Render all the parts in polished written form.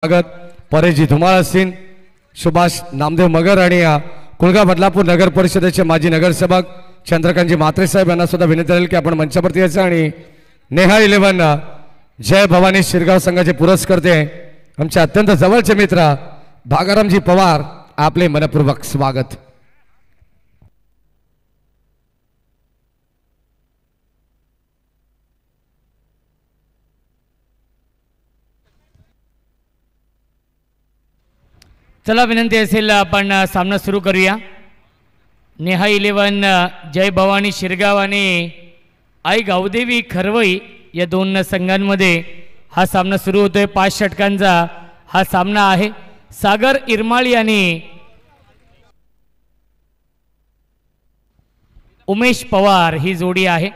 स्वागत परेजी धुमाळ सिंह, सुभाष नामदेव मगर आणि कुळगा बदलापूर नगर परिषदेचे माजी नगरसेवक चंद्रकांतजी म्हात्रे साहेब यांना सुद्धा विनंती राहील की आपण मंचावरती यायचं आणि नेहा 11 जय भवानी शिरगाव संघाचे पुरस्कर्ते आमचे अत्यंत जवळचे मित्र भागारामजी पवार आपले मनपूर्वक स्वागत। चला विनंती असेल आपण सामना सुरू करूया। नेहा 11 जय भवानी शिरगाव आणि आई गावदेवी खरवई या दोन संघांमध्ये हा सामना सुरू होतोय। 5 षटकांचा हा सामना आहे। सागर इरमाळी आणि उमेश पवार ही जोडी आहे।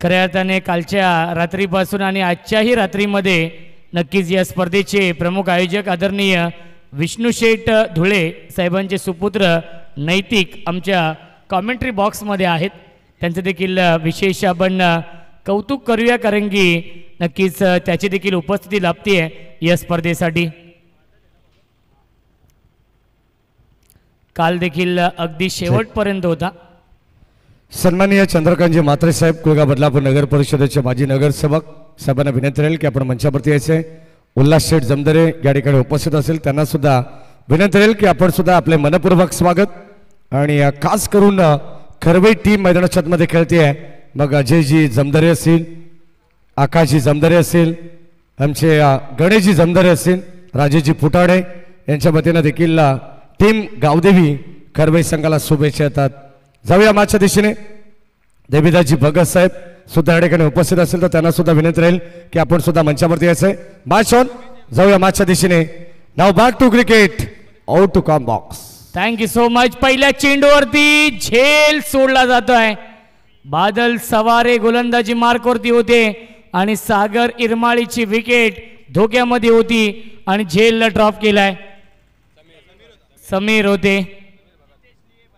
खऱ्या अर्थाने कालच्या रात्रीपासून आणि आजच्याही रात्रीमध्ये नक्कीच या स्पर्धेचे प्रमुख आयोजक आदरणीय विष्णू शेठ धुळे साहेबांचे सुपुत्र नैतिक आमच्या कॉमेंट्री बॉक्समध्ये आहेत। त्यांचे देखील विशेष आपण कौतुक करूया, कारण की नक्कीच त्याची देखील उपस्थिती लाभते या स्पर्धेसाठी। काल देखील अगदी शेवटपर्यंत होता। सन्माननीय चंद्रकांतजी म्हात्रे साहेब, कुळगा बदलापूर नगर परिषदेचे माजी नगरसेवक साहेबांना विनंती राहील की आपण मंचावरती यायचे। उल्हास शेठ जमदरे या ठिकाणी उपस्थित असेल, त्यांना सुद्धा विनंती राहील की आपण सुद्धा आपले मनपूर्वक स्वागत। आणि खास करून खरवई टीम मैदानाच्या मध्ये खेळते। मग अजयजी जमदरे असतील, आकाशजी जमदरे असतील, आमचे गणेशजी जमदरे असतील, राजेशजी फुटाडे यांच्या वतीनं देखील टीम गावदेवी खरवई संघाला शुभेच्छा येतात। जाऊया मागच्या दिशेने। देवीदासजी भगत साहेब सुद्धा या ठिकाणी उपस्थित असेल तर त्यांना सुद्धा विनंती राहील की आपण सुद्धा मंचावरती यायचंय। भाषण जाऊया मागच्या दिशेने। नाव back to cricket, out to come box. Thank you so much. पहिल्या चेंडूवरती झेल सोडला जातोय। बादल सवारे गोलंदाजी मार्कवरती होते आणि सागर इरमाळीची विकेट धोक्यामध्ये होती आणि झेलला ड्रॉप केलाय। समीर होते,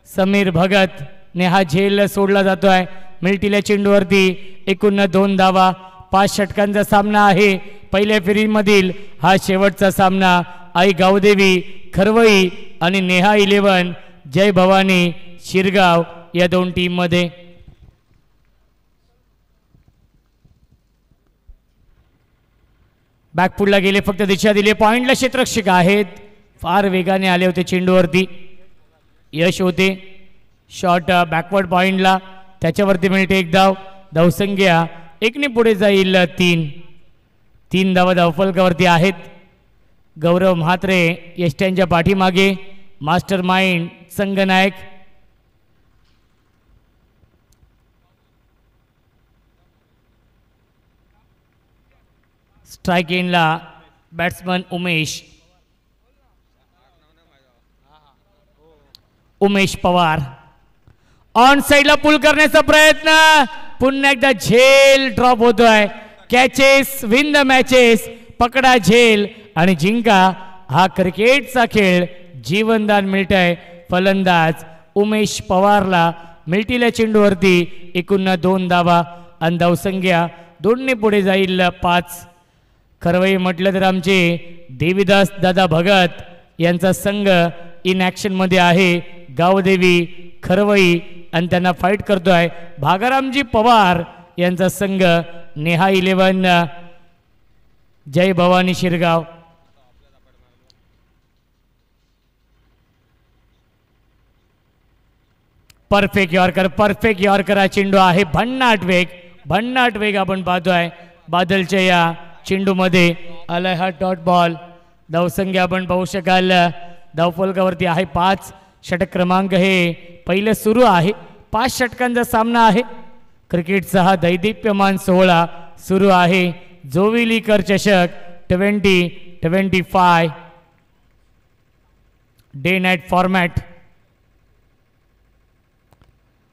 समीर भगत ने हा झेल सोडला जातोय। मिल्टील्या चेंडूवरती एकूण 2 धावा। 5 षटकांचा सामना आहे। पहिल्या फेरीमधील हा शेवटचा सामना आई गावदेवी खरवई आणि नेहा 11 जय भवानी शिरगाव या दोन टीम मध्ये। बॅकफुटला गेले, फक्त दिशा दिली। पॉइंटला क्षेत्ररक्षक आहेत, फार वेगाने आले होते चेंडूवरती, यश होते। शॉट बॅकवर्ड पॉइंटला, त्याच्यावरती मिळते 1 धाव। धावसंख्या 1 ने पुढे जाईल। 3 धावा धावफलकावरती आहेत। गौरव म्हात्रे यष्ट्यांच्या पाठीमागे, मास्टर माइंड संघनायक। स्ट्राइक एंडला बॅट्समन उमेश पवार। ऑन साइडला पुल करण्याचा प्रयत्न, पुन्हा एकदा झेल ड्रॉप होतोय। कॅचेस विन द मॅचेस, पकडा झेल आणि जिंका हा क्रिकेटचा खेळ। जीवनदान मिळतंय फलंदाज उमेश पवारला। मिल्टील्या चेंडूवरती एकूण 2 धावा आणि धावसंख्या 2 ने पुढे जाईल 5। खरवई म्हटलं तर आमचे देवीदास दादा भगत यांचा संघ इन ॲक्शन मध्ये आहे। गावदेवी खरवई आणि त्यांना फाईट करतोय भागारामजी पवार यांचा संघ नेहा 11 जय भवानी शिरगाव। परफेक्ट यॉर्कर हा चेंडू आहे। भन्नाट वेग आपण पाहतोय बादलच्या या चेंडू मध्ये आलाय हा डॉट बॉल। धावसंख्या आपण पाहू शकाल धावफलकावरती आहे 5। षटक क्रमांक हे पहिलं सुरू आहे। 5 षटकांचा सामना आहे। क्रिकेटचा हा दैदिप्यमान सोहळा सुरू आहे। जोविलीकर चषक 2025 डे नाईट फॉर्मॅट।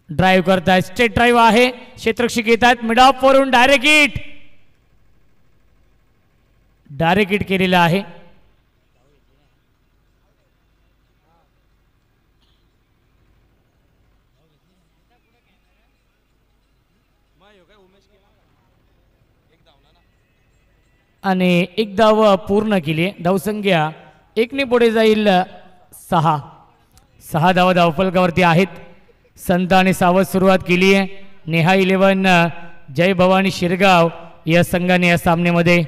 ड्राइव्ह करताय, स्ट्रेट ड्राइव्ह आहे। क्षेत्ररक्षक येतात, मिड ऑफ वरून डायरेक्ट हिट केलेला आहे। आणि एक धाव पूर्ण केली. धावसंख्या एकने पुढे जाईल 6. 6 धावा धावफलकावरती आहेत. संत आणि सावध सुरुवात केली आहे. नेहा 11 जय भवानी शिरगाव या संघाने या सामन्यामध्ये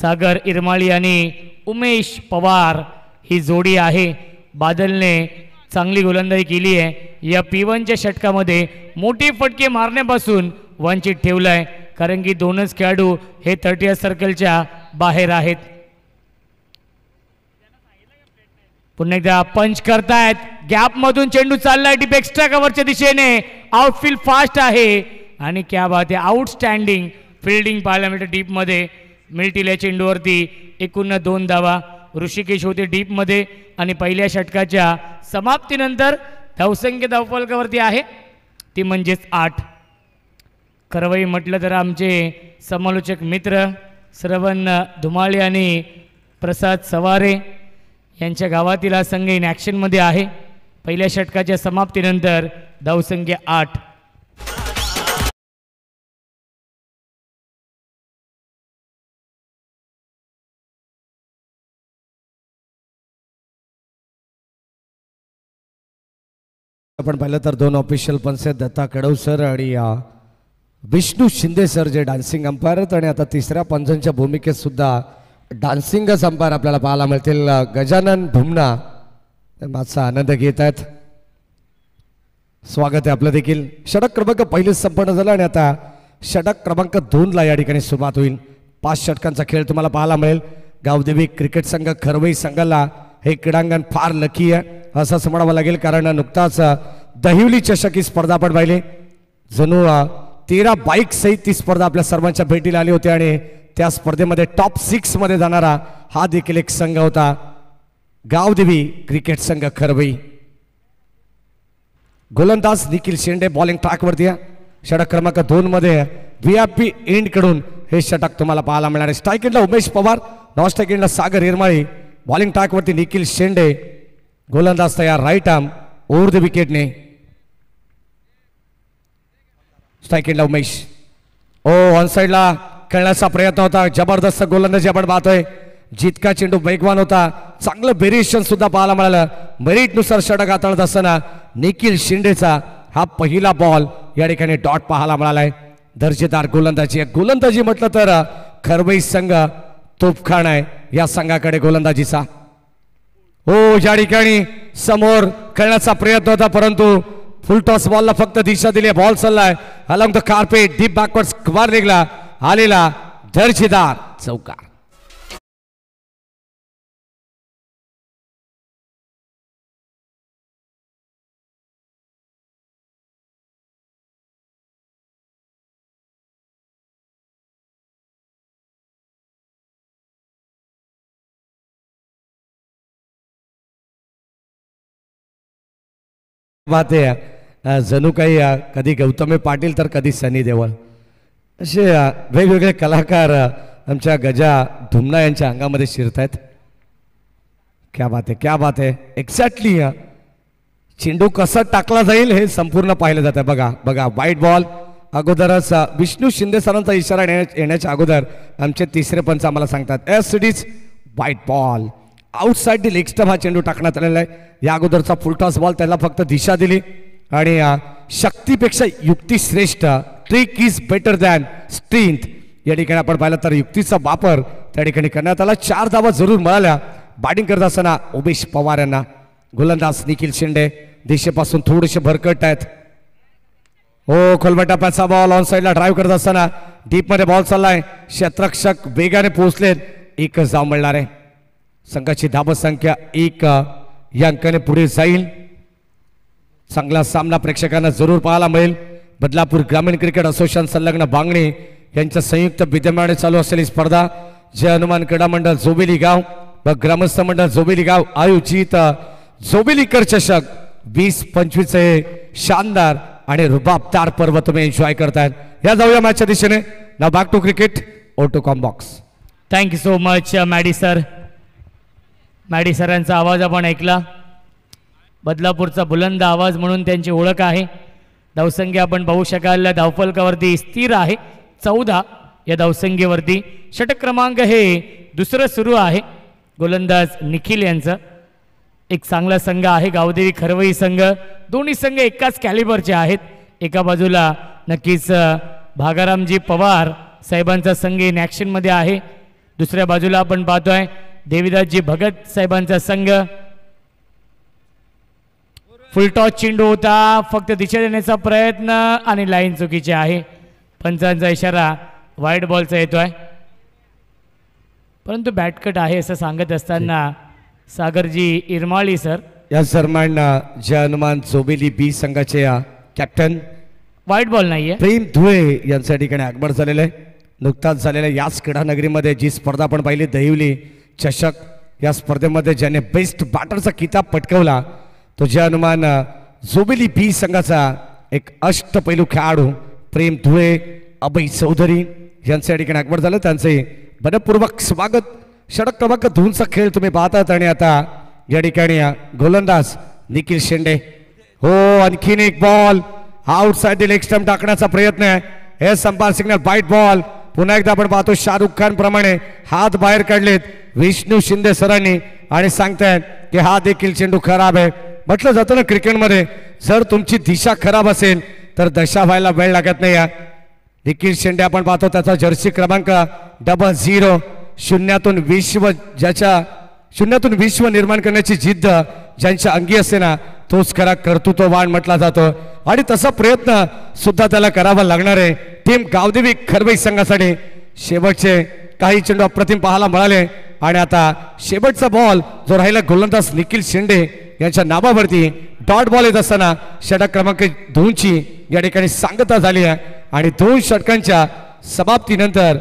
सागर इरमाळी आणि उमेश पवार ही जोडी आहे. बादलने चांगली गोलंदाजी केली आहे. या P1च्या षटकामध्ये मोठी फटके मारण्यापासून वंचित ठेवलाय, कारण की दोनच खेळाडू हे 30 सर्कलच्या बाहेर आहेत. पुन्हा एकदा पंच करतायत. गॅप मधून चेंडू चाललाय डीप एक्स्ट्रा कव्हरच्या दिशेने. आउटफील्ड फास्ट आहे आणि क्या बात आहे, आउटस्टँडिंग फिल्डिंग पाहायला मिळते डीप मध्ये. मिळतील या चेंडूवरती एकूण 2 धावा. ऋषिकेश होते डीप मध्ये आणि पहिल्या षटकाच्या समाप्तीनंतर धावसंख्या धावफलकावरती आहे ती म्हणजेच 8. करवई म्हटलं तर आमचे समालोचक मित्र श्रवण धुमाळे आणि प्रसाद सवारे यांच्या गावातील हा संघ इन ॲक्शनमध्ये आहे. पहिल्या षटकाच्या समाप्तीनंतर धावसंख्या 8. आपण पाहिलं तर 2 ऑफिशियल पंच आहेत, दत्ता कडव सर आणि विष्णू शिंदे सर जे डान्सिंग अंपायर आहेत. आणि आता तिसऱ्या पंचांच्या भूमिकेत सुद्धा डान्सिंगच अंपायर आपल्याला पाहायला मिळतील. गजानन भुमना माझा आनंद घेत आहेत. स्वागत आहे आपलं देखील. षटक क्रमांक 1 संपन्न झालं आणि आता षटक क्रमांक 2 या ठिकाणी सुरुवात होईल. 5 षटकांचा खेळ तुम्हाला पाहायला मिळेल. गावदेवी क्रिकेट संघ खरवई संघाला हे क्रीडांगण फार लकी आहे असंच म्हणावं लागेल, कारण नुकताच दहिवली चषक ही स्पर्धा आपण पाहिली. जणू 13 बाईक सहित ती स्पर्धा आपल्या सर्वांच्या भेटीला आली होती आणि त्या स्पर्धेमध्ये टॉप 6 मध्ये जाणारा हा देखील एक संघ होता, गावदेवी क्रिकेट संघ खरवई. गोलंदाज निखिल शेंडे बॉलिंग ट्रॅकवरती आहे. षटक क्रमांक 2 मध्ये VIP एंड कडून हे षटक तुम्हाला पाहायला मिळणार आहे. स्ट्राईक एंडला उमेश पवार, नॉन स्ट्राईक एंडला सागर इरमाळी, बॉलिंग ट्रॅकवरती निखिल शेंडे. गोलंदाज तयार राईट आर्म ओव्हर द विकेटने. स्ट्राईक एंडला उमेश. ऑन साईडला खेळण्याचा प्रयत्न होता. जबरदस्त गोलंदाजी आपण पाहतोय. जितका चेंडू वेगवान होता, चांगलं व्हेरिएशन सुद्धा पाहायला मिळालं. मेरिटनुसार षटक हाताळत असताना निखिल शिंदेचा हा पहिला बॉल या ठिकाणी डॉट पाहायला मिळालाय. दर्जेदार गोलंदाजी. गोलंदाजी म्हटलं तर खरवई संघ तोफखाना आहे या संघाकडे गोलंदाजीचा. या ठिकाणी समोर खेळण्याचा प्रयत्न होता, परंतु फुल टॉस बॉलला फक्त दिशा दिली. बॉल चाललाय along the carpet deep backward square निघला आलेला दर्जेदार चौकार. बात आहे, जणू काही कधी गौतमी पाटील तर कधी सनी देवल असे वेगवेगळे कलाकार आमच्या गजा धुमना यांच्या अंगामध्ये शिरत आहेत. क्या बात आहे, क्या बात आहे. एक्झॅक्टली चेंडू कसा टाकला जाईल हे संपूर्ण पाहिलं जातं. बघा बघा वाईट बॉल. अगोदरच विष्णू शिंदे सरांचा इशारा येण्याच्या अगोदर आमचे तिसरे पंच आम्हाला सांगतात S it is wide ball. Outside the leg stump हा चेंडू टाकण्यात आलेला आहे. या अगोदरचा फुलटॉस बॉल त्याला फक्त दिशा दिली आणि शक्तीपेक्षा युक्ती श्रेष्ठ. Trick is better than strength. या ठिकाणी आपण पाहिलं तर युक्तीचा वापर त्या ठिकाणी करण्यात आला. 4 धावा जरूर मिळाल्या. बॅटिंग करत असताना उमेश पवार यांना. गोलंदाज निखिल शेंडे दिशेपासून थोडेसे भरकट आहेत. खोलबटा पॅचा बॉल ऑन साईडला ड्राईव्ह करत असताना डीप मध्ये बॉल चाललाय. क्षेत्ररक्षक वेगाने पोहोचलेत. एकच धाव मिळणार आहे. संघाची धाव संख्या 1 या अंकाने पुढे जाईल. चांगला सामना प्रेक्षकांना जरूर पाहायला मिळेल. बदलापूर ग्रामीण क्रिकेट असोसिएशन संलग्न बांगणे यांच्या संयुक्त विद्यमाने चालू असलेली स्पर्धा जय हनुमान क्रीडा मंडळ जोबेली गाव व ग्रामस्थ मंडळ जोबेली गाव आयोजित जोबेलीकर चषक 20-25 हे शानदार आणि रुबाबदार पर्व तुम्ही एन्जॉय करतायत. या जाऊया मॅचच्या दिशेने. नाव back to cricket auto com box. Thank you so much Maddy sir. Maddy सरांचा आवाज आपण ऐकला. बदलापूरचा बुलंद आवाज म्हणून त्यांची ओळख आहे. धावसंख्या आपण पाहू शकाल धावफलकावरती स्थिर आहे 14 या धावसंख्येवरती. षटक क्रमांक हे दुसरं सुरू आहे. गोलंदाज निखिल यांचं. एक चांगला संघ आहे गावदेवी खरवई संघ. दोन्ही संघ एकाच कॅलिबरचे आहेत. एका बाजूला नक्कीच भागारामजी पवार साहेबांचा संघ इन ॲक्शनमध्ये आहे. दुसऱ्या बाजूला आपण पाहतोय देवीदासजी भगत साहेबांचा संघ. फुलटॉस चेंडू होता. फक्त दिशा देण्याचा प्रयत्न आणि लाईन चुकीची आहे. पंचांचा इशारा वाईट बॉलचा येतोय. परंतु बॅटकट आहे असं सांगत असताना सागरजी इरमाळी सर या सन्मान जय हनुमान जोबेली बी संघाचे कॅप्टन वाईट बॉल नाहीये. प्रेम धुळे यांच्या ठिकाणी आगमन झालेलं आहे. नुकताच झालेल्या याच क्रीडा नगरीमध्ये जी स्पर्धा आपण पाहिली दहिवली चषक, या स्पर्धेमध्ये ज्याने बेस्ट बॅटरचा किताब पटकवला तो जय हनुमान जोबेली बी संघाचा एक अष्टपैलू खेळाडू प्रेम धुळे अभय चौधरी यांच्या ठिकाणी आगमन झालं. त्यांचे मनपूर्वक स्वागत. षटक क्रमांक 2चा खेळ तुम्ही पाहतात आणि आता या ठिकाणी गोलंदाज निखिल शेंडे. हो, आणखीन एक ball outside the leg stump टाकण्याचा प्रयत्न आहे. हे संपार सिग्नल बाईट बॉल. पुन्हा एकदा आपण पाहतो शाहरुख खान प्रमाणे हात बाहेर काढलेत विष्णू शिंदे सरांनी आणि सांगतायत की हा देखील चेंडू खराब आहे. म्हटलं जातं ना क्रिकेटमध्ये जर तुमची दिशा खराब असेल तर दशा व्हायला वेळ लागत नाही. निखिल शेंडे आपण पाहतो त्याचा जर्सी क्रमांक 00. शून्यातून विश्व निर्माण करण्याची जिद्द ज्यांच्या अंगी असते ना तोच खरा कर्तृत्ववान म्हटला जातो आणि तसा प्रयत्न सुद्धा त्याला करावा लागणार आहे. टीम गावदेवी खरवई संघासाठी शेवटचे काही चेंडू अप्रतिम पाहायला मिळाले आणि आता शेवटचा बॉल जो राहिला गोलंदाज निखिल शेंडे यांच्या नावावरती डॉट बॉल येत असताना षटक क्रमांक 2ची या ठिकाणी सांगता झाली आहे आणि 2 षटकांच्या समाप्तीनंतर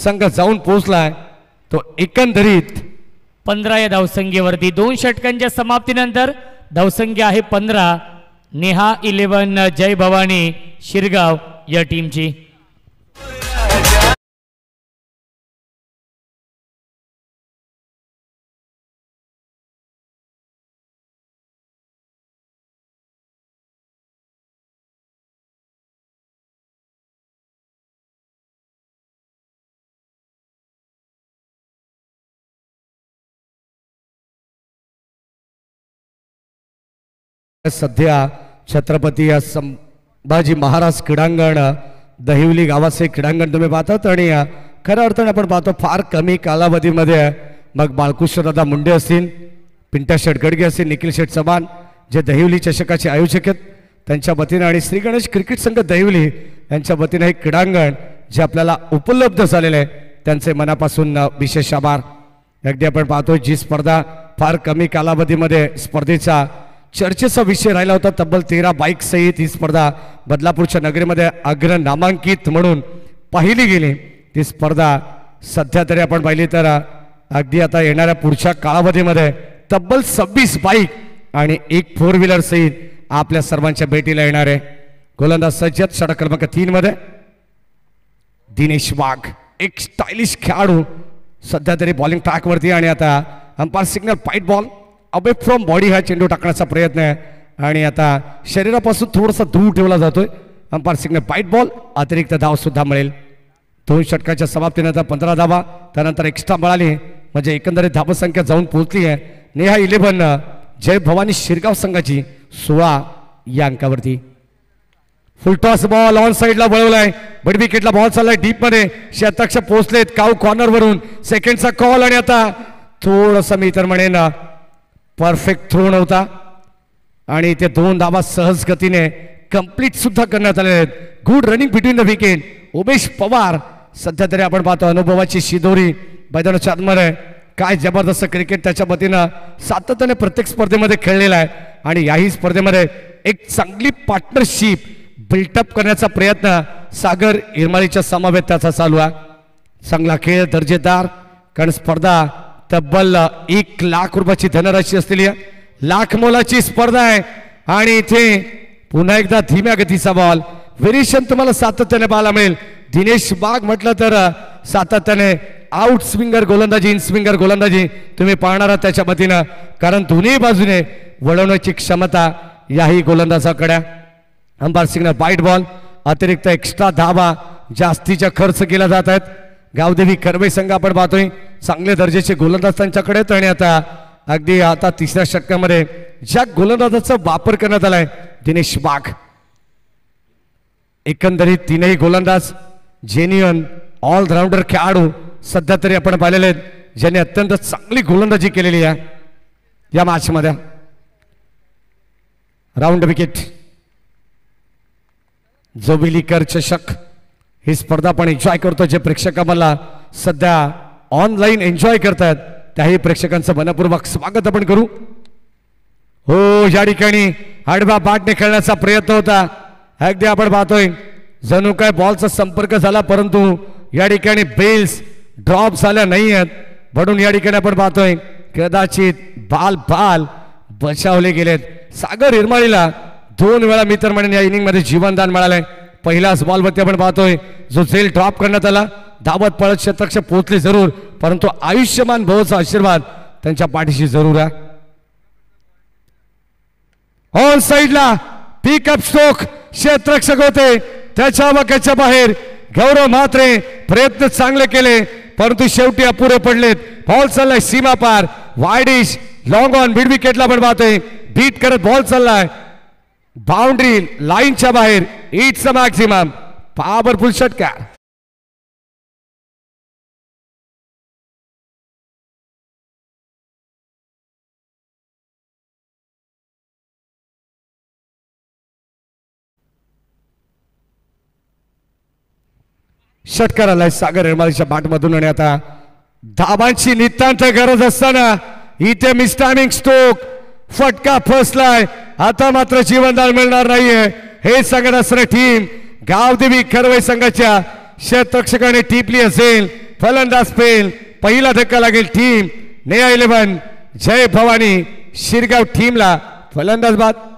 संघ जाऊन पोहोचलाय तो एकंदरीत 15 या धावसंख्येवरती. 2 षटकांच्या समाप्तीनंतर धावसंख्या आहे 15. नेहा 11 जय भवानी शिरगाव या टीमची. सध्या छत्रपती संभाजी महाराज क्रीडांगण दहिवली गावाचे क्रीडांगण तुम्ही पाहतात आणि खऱ्या अर्थाने आपण पाहतो फार कमी कालावधीमध्ये मग बाळकृष्णदादा मुंडे असतील, पिंटा शेटगडगे असतील, निखिल शेठ चव्हाण जे दहिवली चषकाचे आयोजक आहेत त्यांच्या वतीने आणि श्री गणेश क्रिकेट संघ दहिवली यांच्या वतीने हे क्रीडांगण जे आपल्याला उपलब्ध झालेले आहे त्यांचे मनापासून विशेष आभार. अगदी आपण पाहतो जी स्पर्धा फार कमी कालावधीमध्ये स्पर्धेचा चर्चेचा विषय राहिला होता. तब्बल 13 बाईक सहित ही स्पर्धा बदलापूरच्या नगरीमध्ये अग्र नामांकित म्हणून पाहिली गेली. ती स्पर्धा सध्या तरी आपण पाहिली तर अगदी आता येणाऱ्या पुढच्या कालावधीमध्ये तब्बल 26 बाईक आणि 1 4 व्हीलर सहित आपल्या सर्वांच्या भेटीला येणार आहे. गोलंदाज सज्जत षटक क्रमांक 3 मध्ये दिनेश वाघ एक स्टायलिश खेळाडू सध्या तरी बॉलिंग ट्रॅकवरती आणि आता umpire signal point ball away from body हा चेंडू टाकण्याचा प्रयत्न आहे आणि आता शरीरापासून थोडासा दूर ठेवला जातोय. Umpire signal point ball. अतिरिक्त धाव सुद्धा मिळेल. 2 षटकाच्या समाप्तीनंतर 15 धावा त्यानंतर एक्स्ट्रा मिळाली म्हणजे एकंदरीत धावसंख्या जाऊन पोहोचली आहे. नेहा 11 जय भवानी शिरगाव संघाची 16 या अंकावरती. फुलटॉस बॉल ऑन साइडला वळवलाय. बड विकेटला बॉल चाललाय डीप मध्ये. शतक्ष पोहोचलेत काऊ कॉर्नर वरून. सेकंडचा कॉल आणि आता थोडंसं मी तर म्हणेन परफेक्ट थ्रो नव्हता आणि ते 2 धावा सहज गतीने कंप्लीट सुद्धा करण्यात आले आहेत. Good running between the wicket. Umesh Pawar सध्या तरी आपण पाहतो अनुभवाची शिदोरी मैदानाच्या आतमध्ये. काय जबरदस्त क्रिकेट त्याच्या वतीनं सातत्याने प्रत्येक स्पर्धेमध्ये खेळलेला आहे आणि याही स्पर्धेमध्ये एक चांगली पार्टनरशिप बिल्टअप करण्याचा प्रयत्न सागर इरमाळीच्या समवेत त्याचा चालू आहे. चांगला खेळ दर्जेदार कारण स्पर्धा तब्बल 1 लाख रुपयाची धनराशी असलेली लाख मोलाची स्पर्धा आहे आणि इथे पुन्हा एकदा धीम्या गतीचा बॉल. व्हेरिएशन तुम्हाला सातत्याने पाहायला मिळेल. दिनेश वाघ म्हटलं तर सातत्याने आउट स्विंगर गोलंदाजी इन स्विंगर गोलंदाजी तुम्ही पाहणार आहात त्याच्या वतीनं कारण दोन्ही बाजूने वळवण्याची क्षमता याही गोलंदाजाकडे. Umpire signal wide ball. अतिरिक्त एक्स्ट्रा धावा जास्तीचा खर्च केला जात आहेत. गावदेवी कर्वे संघ आपण पाहतोय चांगले दर्जाचे गोलंदाज त्यांच्याकडे आहेत आणि आता तिसऱ्या षटकामध्ये ज्या गोलंदाजाचा वापर करण्यात आलाय दिनेश वाघ. एकंदरीत तीनही गोलंदाज जेन्युअन ऑलराऊंडर खेळाडू सध्या तरी आपण पाहिलेले आहेत ज्यांनी अत्यंत चांगली गोलंदाजी केलेली आहे या मॅच मध्ये. Round wicket. जोबिलीकर चषक ही स्पर्धा आपण एन्जॉय करतो. जे प्रेक्षक आम्हाला सध्या ऑनलाईन एन्जॉय करतात त्याही प्रेक्षकांचं मनपूर्वक स्वागत आपण करू. हो या ठिकाणी आडवा बाटने खेळण्याचा प्रयत्न होता. अगदी आपण पाहतोय जणू काय बॉलचा संपर्क झाला परंतु या ठिकाणी बेल्स ड्रॉप झाल्या नाही आहेत म्हणून या ठिकाणी आपण पाहतोय कदाचित बाल बचावले गेलेत. सागर हिरमाळीला 2 वेळा मित्र म्हणून या इनिंग मध्ये जीवनदान मिळालंय. पहिल्याच बॉलवरती आपण पाहतोय जो झेल ड्रॉप करण्यात आला धावत पळत क्षेत्ररक्षक पोहोचले जरूर परंतु आयुष्यमान भाऊचा आशीर्वाद त्यांच्या पाठीशी जरूर आहे. ऑन साइडला पिकअप स्ट्रोक क्षेत्ररक्षक होते त्याच्या वाक्याच्या बाहेर. गौरव म्हात्रे प्रयत्न चांगले केले परंतु शेवटी अपुरे पडलेत. बॉल चाललाय सीमा पार वाईडिश लॉंग ऑन मिड विकेटला पण पाहतोय बीट करत बॉल चाललाय बाउंड्री लाईनच्या बाहेर. इट्स अ मॅक्सिमम पॉवरफुल षटकार. षटकार आलाय सागर हिरमाळीच्या बॅटमधून आणि आता धाबांची नितांत गरज असताना इथे मिसटायमिंग स्ट्रोक फटका फसलाय. आता मात्र जीवनदान मिळणार नाहीये हे सांगत असणारी टीम गावदेवी कर्वे संघाच्या क्षेत्ररक्षकाने टिपली असेल. फलंदाज पेल पहिला धक्का लागेल टीम नेहा 11 जय भवानी शिरगाव टीमला. फलंदाज बाद.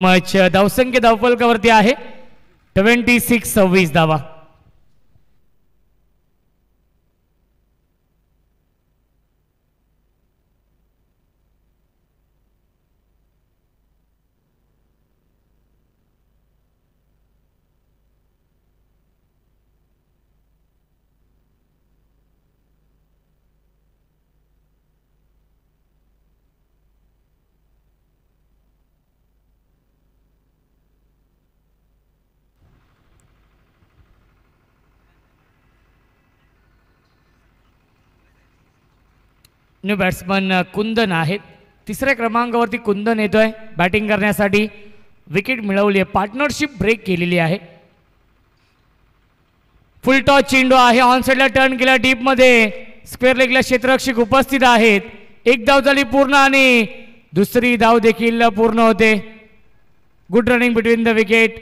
मॅच धावसंख्या धावफलकावरती आहे 26-26 धावा. न्यू बॅट्समन कुंदन आहेत. तिसऱ्या क्रमांकावरती कुंदन येतोय बॅटिंग करण्यासाठी. विकेट मिळवली आहे पार्टनरशिप ब्रेक केलेली आहे. फुल टॉस चेंडू आहे ऑन साइडला टर्न केला डीप मध्ये. स्क्वेअर लेगला क्षेत्ररक्षक उपस्थित आहेत. एक धाव झाली पूर्ण आणि दुसरी धाव देखील पूर्ण होते. Good running between the wicket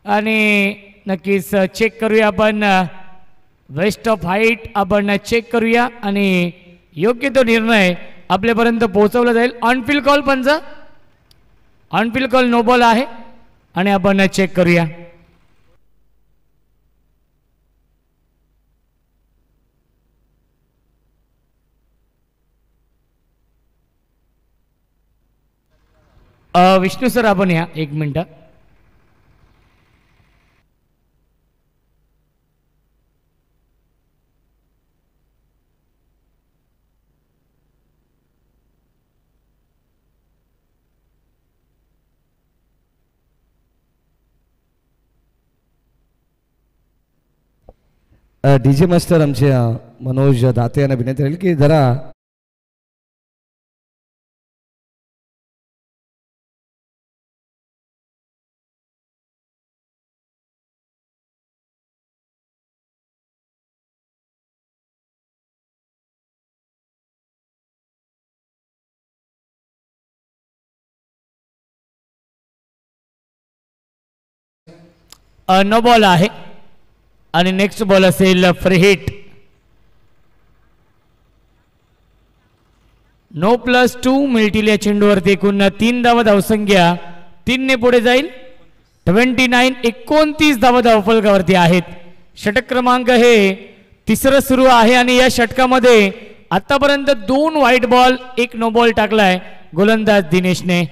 आणि नक्कीच चेक करूया आपण वेस्ट ऑफ हाईट आपण चेक करूया आणि योग्य तो निर्णय आपल्यापर्यंत पोहोचवला जाईल. ऑनफिल्ड कॉल पंच ऑनफिल्ड कॉल नो बॉल आहे आणि आपण चेक करूया. विष्णू सर आपण या 1 मिनिट. डीजे मास्टर आमचे मनोज दाते यांना विनंती राहील की जरा नो बॉल आहे आणि नेक्स्ट बॉल असेल फ्री हिट. नो +2 मिळतील या चेंडूवरती. एकूण 3 धावा धावसंख्या 3 ने पुढे जाईल. 29 धावा धावफलकावरती आहेत. षटक क्रमांक हे तिसरं सुरू आहे आणि या षटकामध्ये आतापर्यंत 2 व्हाईट बॉल 1 नो बॉल टाकलाय गोलंदाज दिनेशने.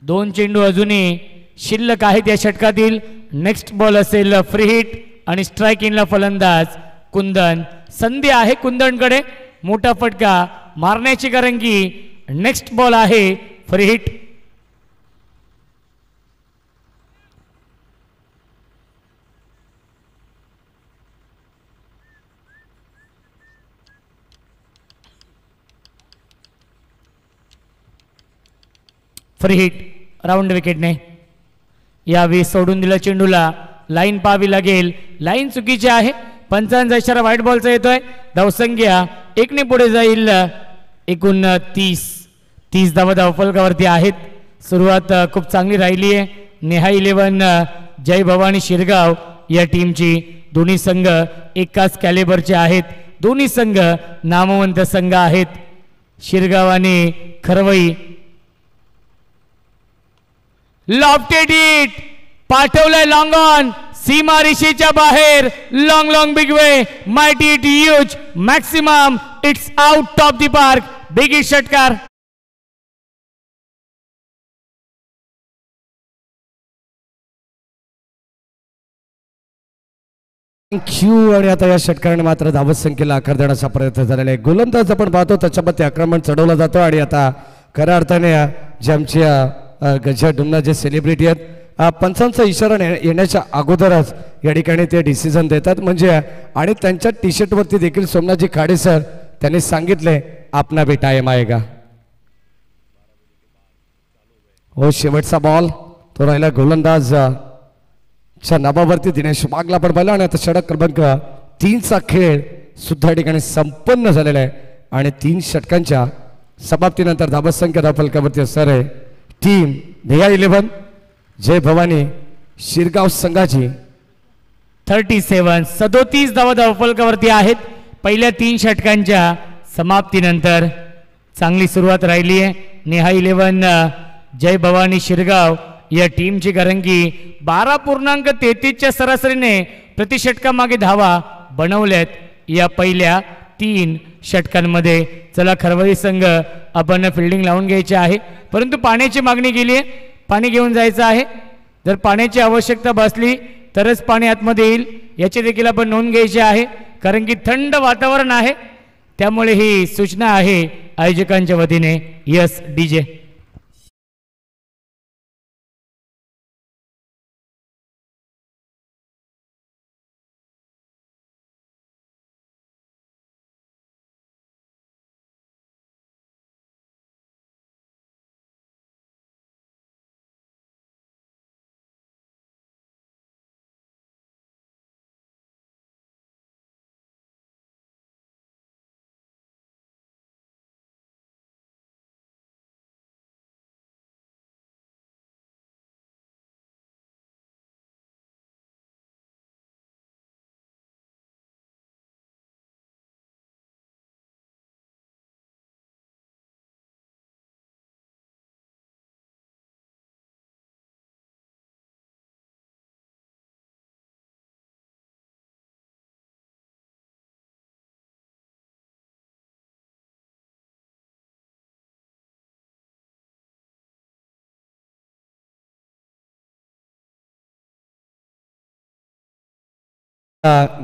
2 चेंडू अजूनही शिल्लक आहेत या षटकातील. नेक्स्ट बॉल असेल फ्री हिट आणि स्ट्राईक इनला फलंदाज कुंदन. संधी आहे कुंदनकडे मोठा फटका मारण्याची, कारण की नेक्स्ट बॉल आहे free hit. Free hit round विकेटने. यावेळी सोडून दिलं चेंडूला. लाईन पाहावी लागेल. लाईन चुकीची आहे. पंचांचा इशारा व्हाईट बॉलचा येतोय. धावसंख्या 1 ने पुढे जाईल. एकूण 30 धावा धावफलकावरती आहेत. सुरुवात खूप चांगली राहिली आहे. नेहा 11 जय भवानी शिरगाव या टीमची. दोन्ही संघ एकाच कॅलिबरचे आहेत. दोन्ही संघ नामवंत संघ आहेत. शिरगाव आणि खरवई. लॉफ्टेड इट पाठवलंय लॉंग ऑन. सीमा रेषेच्या बाहेर. Long long big way. Mighty it huge maximum. It's out of the park. Big hit षटकार. थँक्यू. आणि आता या षटकाराने मात्र धावत संख्येला आकार देण्याचा प्रयत्न झालेला आहे. गोलंदाज आपण पाहतो त्याच्यामध्ये आक्रमण चढवला जातो आणि आता खऱ्या अर्थाने जे आमच्या गजा डुमना जे सेलिब्रिटी आहेत पंचांचा इशारा येण्याच्या अगोदरच या ठिकाणी ते डिसिजन देतात. म्हणजे आणि त्यांच्या टी शर्टवरती देखील सोमनाथजी खाडे सर त्यांनी सांगितले आपला भी टाइम आएगा. हो शेवटचा बॉल तो राहिला गोलंदाज च्या नाबावरती दिनेश वाघला पण पाहिला. आणि आता षटक क्रमांक 3चा खेळ सुद्धा या ठिकाणी संपन्न झालेला आहे आणि 3 षटकांच्या समाप्तीनंतर धावसंख्या धावफलकावरती असणार आहे टीम नेहा 11 जय भवानी शिरगाव संघाची. 37 धावा धावफलकावरती आहेत. पहिल्या 3 षटकांच्या समाप्तीनंतर चांगली सुरुवात राहिली आहे नेहा 11 जय भवानी शिरगाव या टीमची, कारण की 12.33च्या सरासरीने प्रति षटकामागे धावा बनवल्यात या पहिल्या 3 षटकांमध्ये. चला खरवई संघ आपण फिल्डिंग लावून घ्यायची आहे, परंतु पाण्याची मागणी केली आहे. पाणी घेऊन जायचं आहे. जर पाण्याची आवश्यकता भासली तरच पाणी आतमध्ये येईल याची देखील आपण नोंद घ्यायची आहे, कारण की थंड वातावरण आहे. त्यामुळे ही सूचना आहे आयोजकांच्या वतीने. Yes DJ.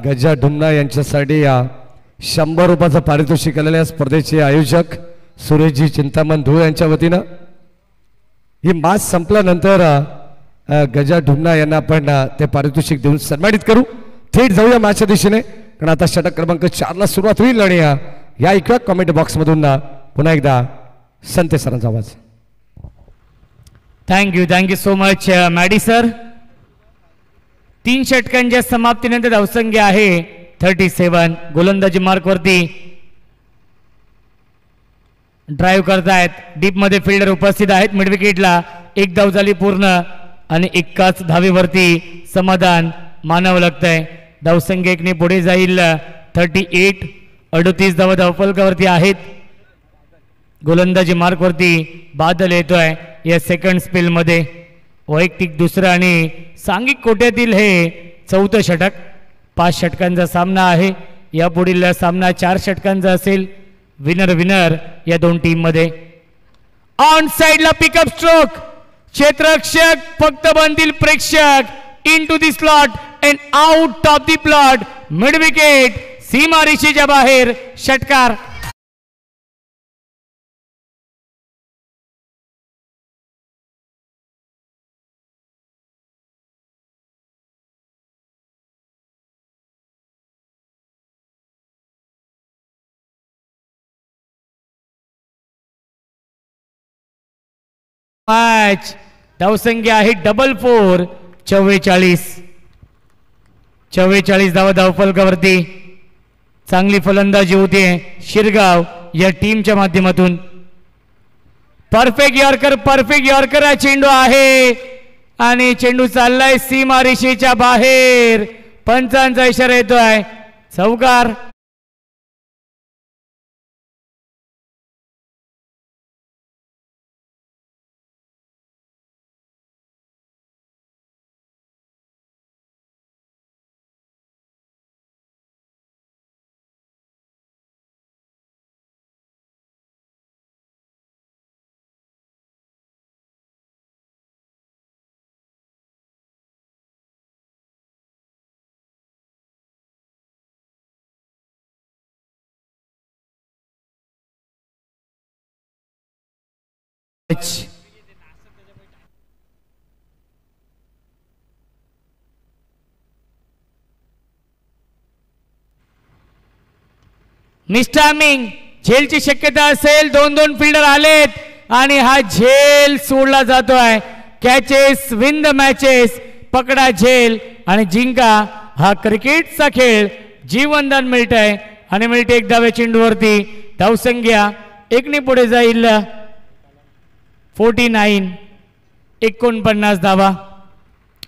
गजा ढुमना यांच्यासाठी 100 रुपयाचं पारितोषिक आलेल्या स्पर्धेचे आयोजक सुरेशजी चिंतामण धूळ यांच्या वतीनं. ही मॅच संपल्यानंतर गजा ढुमना यांना आपण ते पारितोषिक देऊन सन्मानित करू. थेट जाऊया मॅचच्या दिशेने, कारण आता षटक क्रमांक 4ला सुरुवात होईल. आणि या इकडं कमेंट बॉक्समधून पुन्हा एकदा संते सरांचा आवाज. Thank you so much Maddy sir. 3 षटकांच्या समाप्तीनंतर धावसंख्या आहे 37. गोलंदाजी मार्कवरती ड्राईव्ह करतायत. डीप मध्ये फिल्डर उपस्थित आहेत. मिड विकेटला एक धाव झाली पूर्ण आणि एकाच धावेवरती समाधान मानावं लागतंय. धावसंख्या एकने पुढे जाईल. 38 38 धावा धावफलकावरती आहेत. गोलंदाजी मार्कवरती बादल येतोय या सेकंड स्पेल मध्ये. वैयक्तिक दुसरं आणि सांघिक कोट्यातील हे चौथं षटक. 5 षटकांचा सामना आहे. यापुढील सामना 4 षटकांचा असेल. विनर विनर या दोन टीम मध्ये. ऑन साइडला पिकअप स्ट्रोक. क्षेत्ररक्षक फक्त बनतील प्रेक्षक. Into the slot and out of the plot. Mid wicket सीमारेषेच्या बाहेर षटकार. मॅच धावसंख्या आहे 4-4. 44 धावा धावफलकावरती. चांगली फलंदाजी होते शिरगाव या टीमच्या माध्यमातून. परफेक्ट यॉर्कर हा चेंडू आहे आणि चेंडू चाललाय सीमारेषेच्या बाहेर. पंचांचा इशारा येतोय. चौकार. मिस्टामिंग झेलची शक्यता असेल. 2-2 फिल्डर आलेत आणि हा झेल सोडला जातोय. Catches win the matches. पकडा झेल आणि जिंका. हा क्रिकेटचा खेळ. जीवनदान मिळतंय आणि मिळते एक धावे चेंडूवरती. धावसंख्या एकने पुढे जाईल. 49 49 धावा.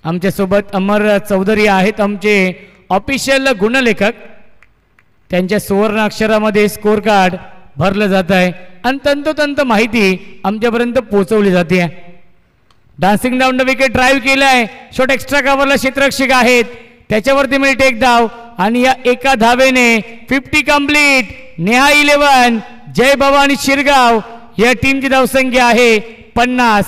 आमच्यासोबत अमर चौधरी आहेत आमचे ऑफिशियल गुणलेखक. त्यांच्या सुवर्ण अक्षरामध्ये स्कोर कार्ड भरलं जात आहे आणि तंतोतंत माहिती आमच्यापर्यंत पोहोचवली जाते. Dancing down the wicket drive केलाय. शॉट एक्स्ट्रा कव्हरला क्षेत्ररक्षक आहेत. त्याच्यावरती मिळते एक धाव आणि या एका धावेने 50 कंप्लीट. नेहा 11 जय भवानी शिरगाव या टीमची धावसंख्या आहे 50.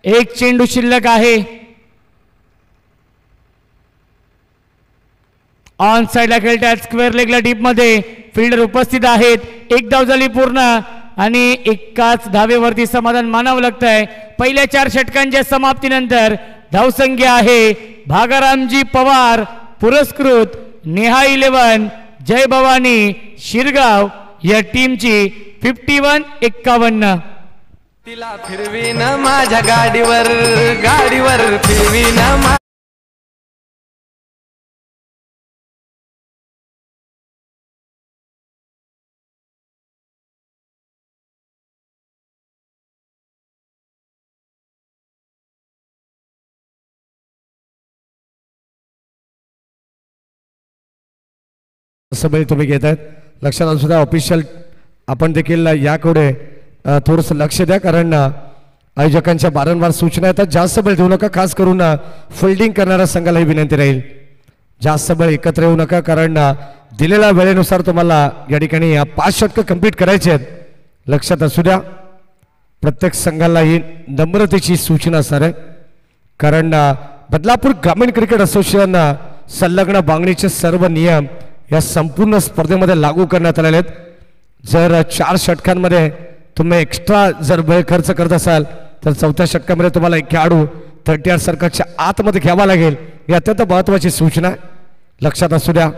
एक चेंडू शिल्लक आहे. ऑन साइडला खेळतात. स्क्वेअर लेगला डीप मध्ये फिल्डर उपस्थित आहेत. एक धाव झाली पूर्ण आणि एकाच धावेवरती समाधान मानावं लागतंय. पहिल्या 4 षटकांच्या समाप्तीनंतर धावसंख्या आहे भागारामजी पवार पुरस्कृत नेहा 11 जय भवानी शिरगाव या टीमची 51-51. तिला फिरवीन माझ्या गाडीवर फिरवीन. सभेत तुम्ही घेत आहेत. लक्षात असू द्या ऑफिशियल आपण देखील याकडे थोडंसं लक्ष द्या कारण आयोजकांच्या वारंवार सूचना येतात. जास्त बळ देऊ नका. खास करून फिल्डिंग करणाऱ्या संघाला ही विनंती राहील जास्त बळ एकत्र येऊ नका कारण दिलेल्या वेळेनुसार तुम्हाला या ठिकाणी 5 षटकं कंप्लीट करायचे आहेत. लक्षात असू द्या प्रत्येक संघाला ही नम्रतेची सूचना असणार आहे कारण बदलापूर ग्रामीण क्रिकेट असोसिएशन संलग्न बांगणीचे सर्व नियम या संपूर्ण स्पर्धेमध्ये लागू करण्यात आलेले आहेत. जर 4 षटकांमध्ये तुम्ही एक्स्ट्रा जर वेळ खर्च करत असाल तर 4थ्या षटकामध्ये तुम्हाला एक खेळाडू 38 सर्कलच्या आतमध्ये घ्यावा लागेल. ही अत्यंत महत्त्वाची सूचना आहे. लक्षात असू द्या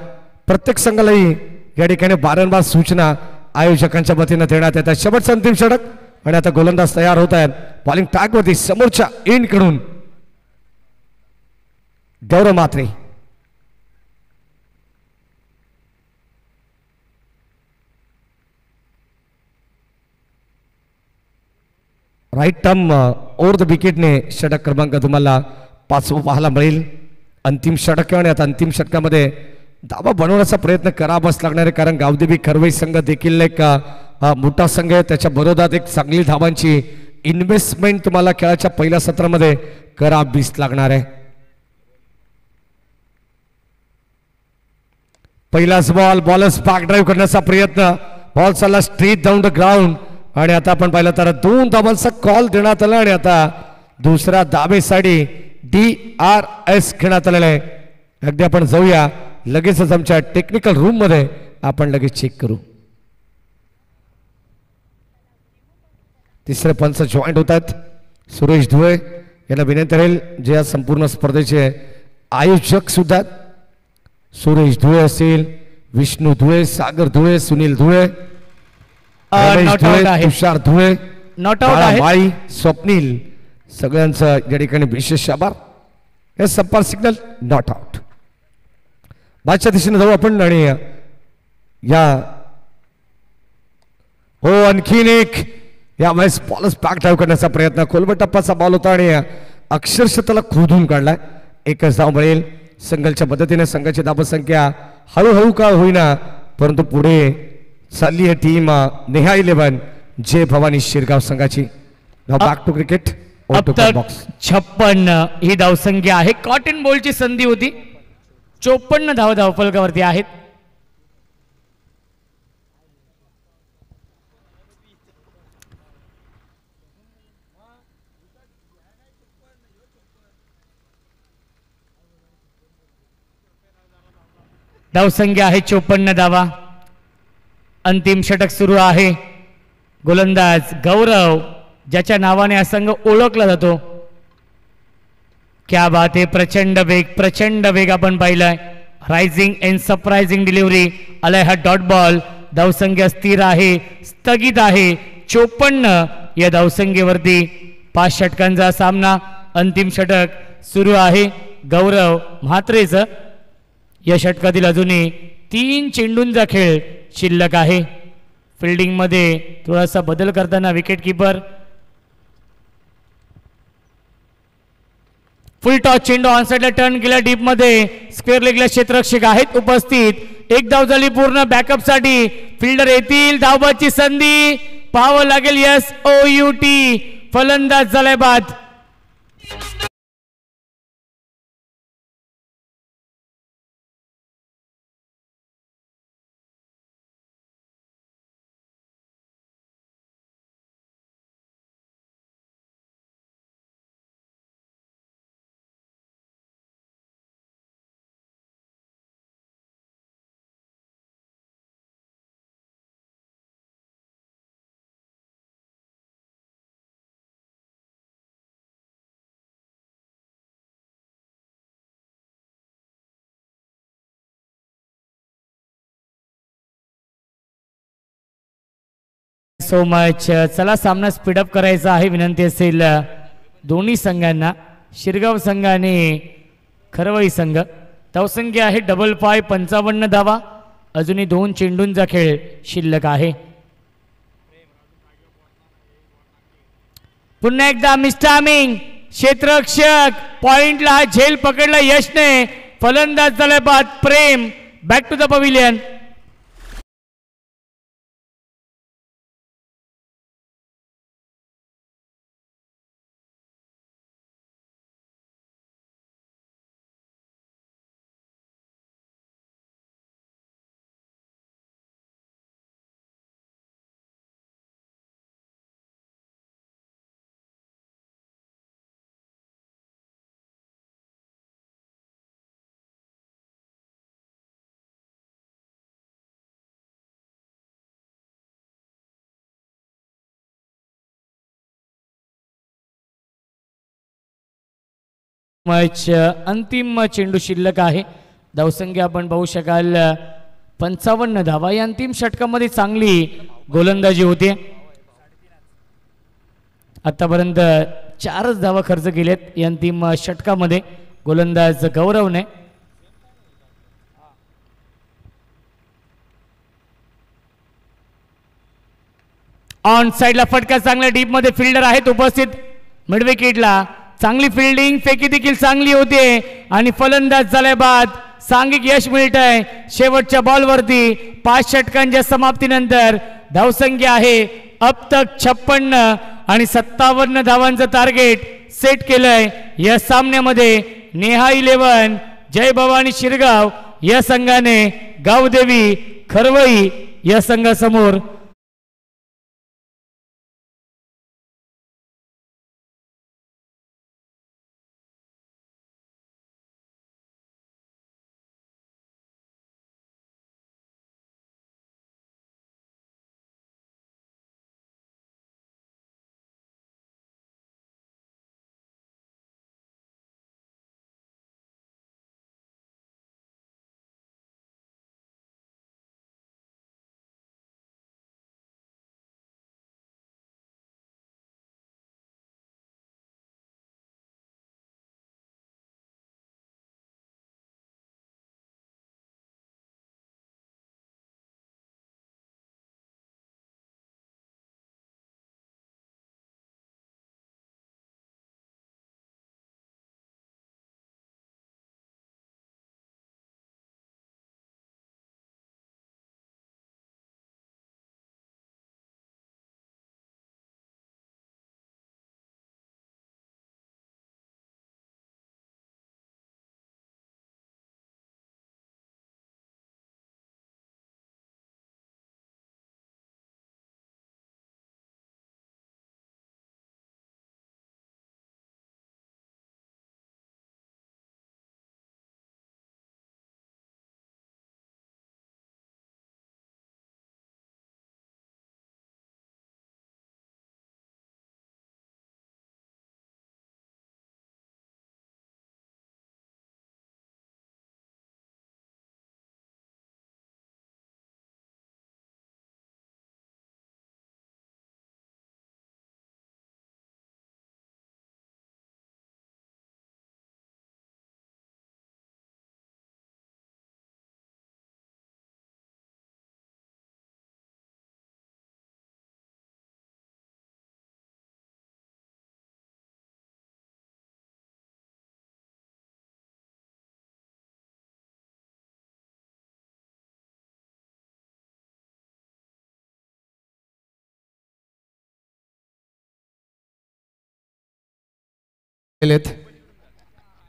प्रत्येक संघालाही या ठिकाणी वारंवार सूचना आयोजकांच्या वतीनं देण्यात येतात. शेवटचं अंतिम षटक आणि आता गोलंदाज तयार होत आहेत. बॉलिंग टॅगवरती समोरच्या एंडकडून Gaurav Mhatre. Right arm over the विकेटने षटक क्रमांक तुम्हाला 5 पाहायला मिळेल. अंतिम षटक आणि आता अंतिम षटकामध्ये धावा बनवण्याचा प्रयत्न करावाच लागणार आहे, कारण गावदेवी खरवई संघ देखील एक मोठा संघ आहे. त्याच्या बरोबरात एक चांगली धावांची इन्व्हेस्टमेंट तुम्हाला खेळाच्या पहिल्या सत्रामध्ये करावीच लागणार आहे. पहिलाच बॉलच बॅक ड्राईव्ह करण्याचा प्रयत्न, बॉल चालला स्ट्रेट डाऊन द ग्राउंड आणि आता आपण पाहिलं तर 2 धावांचा कॉल देण्यात आला आणि आता दुसऱ्या धावेसाठी DRS घेण्यात आलेला आहे. अगदी आपण जाऊया लगेचच आमच्या टेक्निकल रूम मध्ये, आपण लगेच चेक करू. तिसरे पंच जॉईंट होत आहेत. सुरेश धुळे यांना विनंती राहील, जे या संपूर्ण स्पर्धेचे आयोजक सुद्धा. सुरेश धुळे असेल, विष्णू धुळे, सागर धुळे, सुनील धुळे, नॉट आउट आहे, तुषार धुळे, नॉट आउट आहे, माई, स्वप्नील, सगळ्यांचं या ठिकाणी विशेष आभार. हे संपार सिग्नल नॉट आउट. बादच्या दिशेने जाऊ आपण आणि या हो आणखीन एक यावेळेस बॉलच बॅक ड्राईव्ह करण्याचा प्रयत्न, खोलबट टप्पाचा बॉल होता आणि अक्षरशः त्याला खोदून काढलाय. एकच धाव मिळेल संघाच्या मदतीने. संघाची धावसंख्या हळूहळू का होईना परंतु पुढे चालली आहे टीम नेहा 11 जय भवानी शिरगाव संघाची. Back to cricket. अब तक 56 ही धावसंख्या आहे. कॉटन बॉलची संधी होती. 54 धाव धावफलकावरती आहेत. धावसंख्या आहे 54 धावा. अंतिम षटक सुरू आहे. गोलंदाज गौरव, ज्याच्या नावाने हा संघ ओळखला जातो. क्या बात आहे, प्रचंड वेग आपण पाहिलाय. रायझिंग अँड सरप्राइझिंग डिलिव्हरी आलाय हा डॉट बॉल. धावसंख्या स्थिर आहे, स्थगित आहे 54 या धावसंख्येवरती 5 षटकांचा सामना. अंतिम षटक सुरू आहे गौरव म्हात्रेचं. या षटकातील अजूनही 3 चेंडूंचा खेळ शिल्लक आहे. फिल्डिंग मध्ये थोडासा बदल करताना विकेट किपर. फुल टॉस चेंडू ऑनसाइडला टर्न केला डीप मध्ये. स्क्वेअर लेगला क्षेत्ररक्षक आहेत उपस्थित. एक धाव झाली पूर्ण बॅकअप साठी. फिल्डर येतील, धावबाची संधी पाहावं लागेल. SOUT फलंदाज झालाय बाद. So much. चला सामना स्पीडअप करायचा आहे. विनंती असेल दोन्ही संघांना, शिरगाव संघ आणि खरवई संघ. धावसंख्या आहे 5 55 धावा. अजूनही 2 चेंडूंचा खेळ शिल्लक आहे. पुन्हा एकदा मिस्टामिंग क्षेत्ररक्षक पॉइंटला हा झेल पकडला यशने. फलंदाज झाला बाद Prem. Back to the pavilion. अंतिम चेंडू शिल्लक आहे. धावसंख्या आपण पाहू शकाल 55 धावा. या अंतिम षटकामध्ये चांगली गोलंदाजी होते. आतापर्यंत 4च धावा खर्च केलेत या अंतिम षटकामध्ये गोलंदाज गौरवने. ऑन साइडला फटका चांगल्या डीप मध्ये फिल्डर आहेत उपस्थित मिड विकेटला. चांगली फिल्डिंग फेकी देखील चांगली होते आणि फलंदाज झाल्या बाद सांघिक यश मिळतंय. शेवटच्या बॉलवरती 5 षटकांच्या समाप्तीनंतर धावसंख्या आहे अब तक 56 आणि 57 धावांचं टार्गेट सेट केलंय. या सामन्यामध्ये नेहा 11 जय भवानी शिरगाव या संघाने गावदेवी खरवई या संघासमोर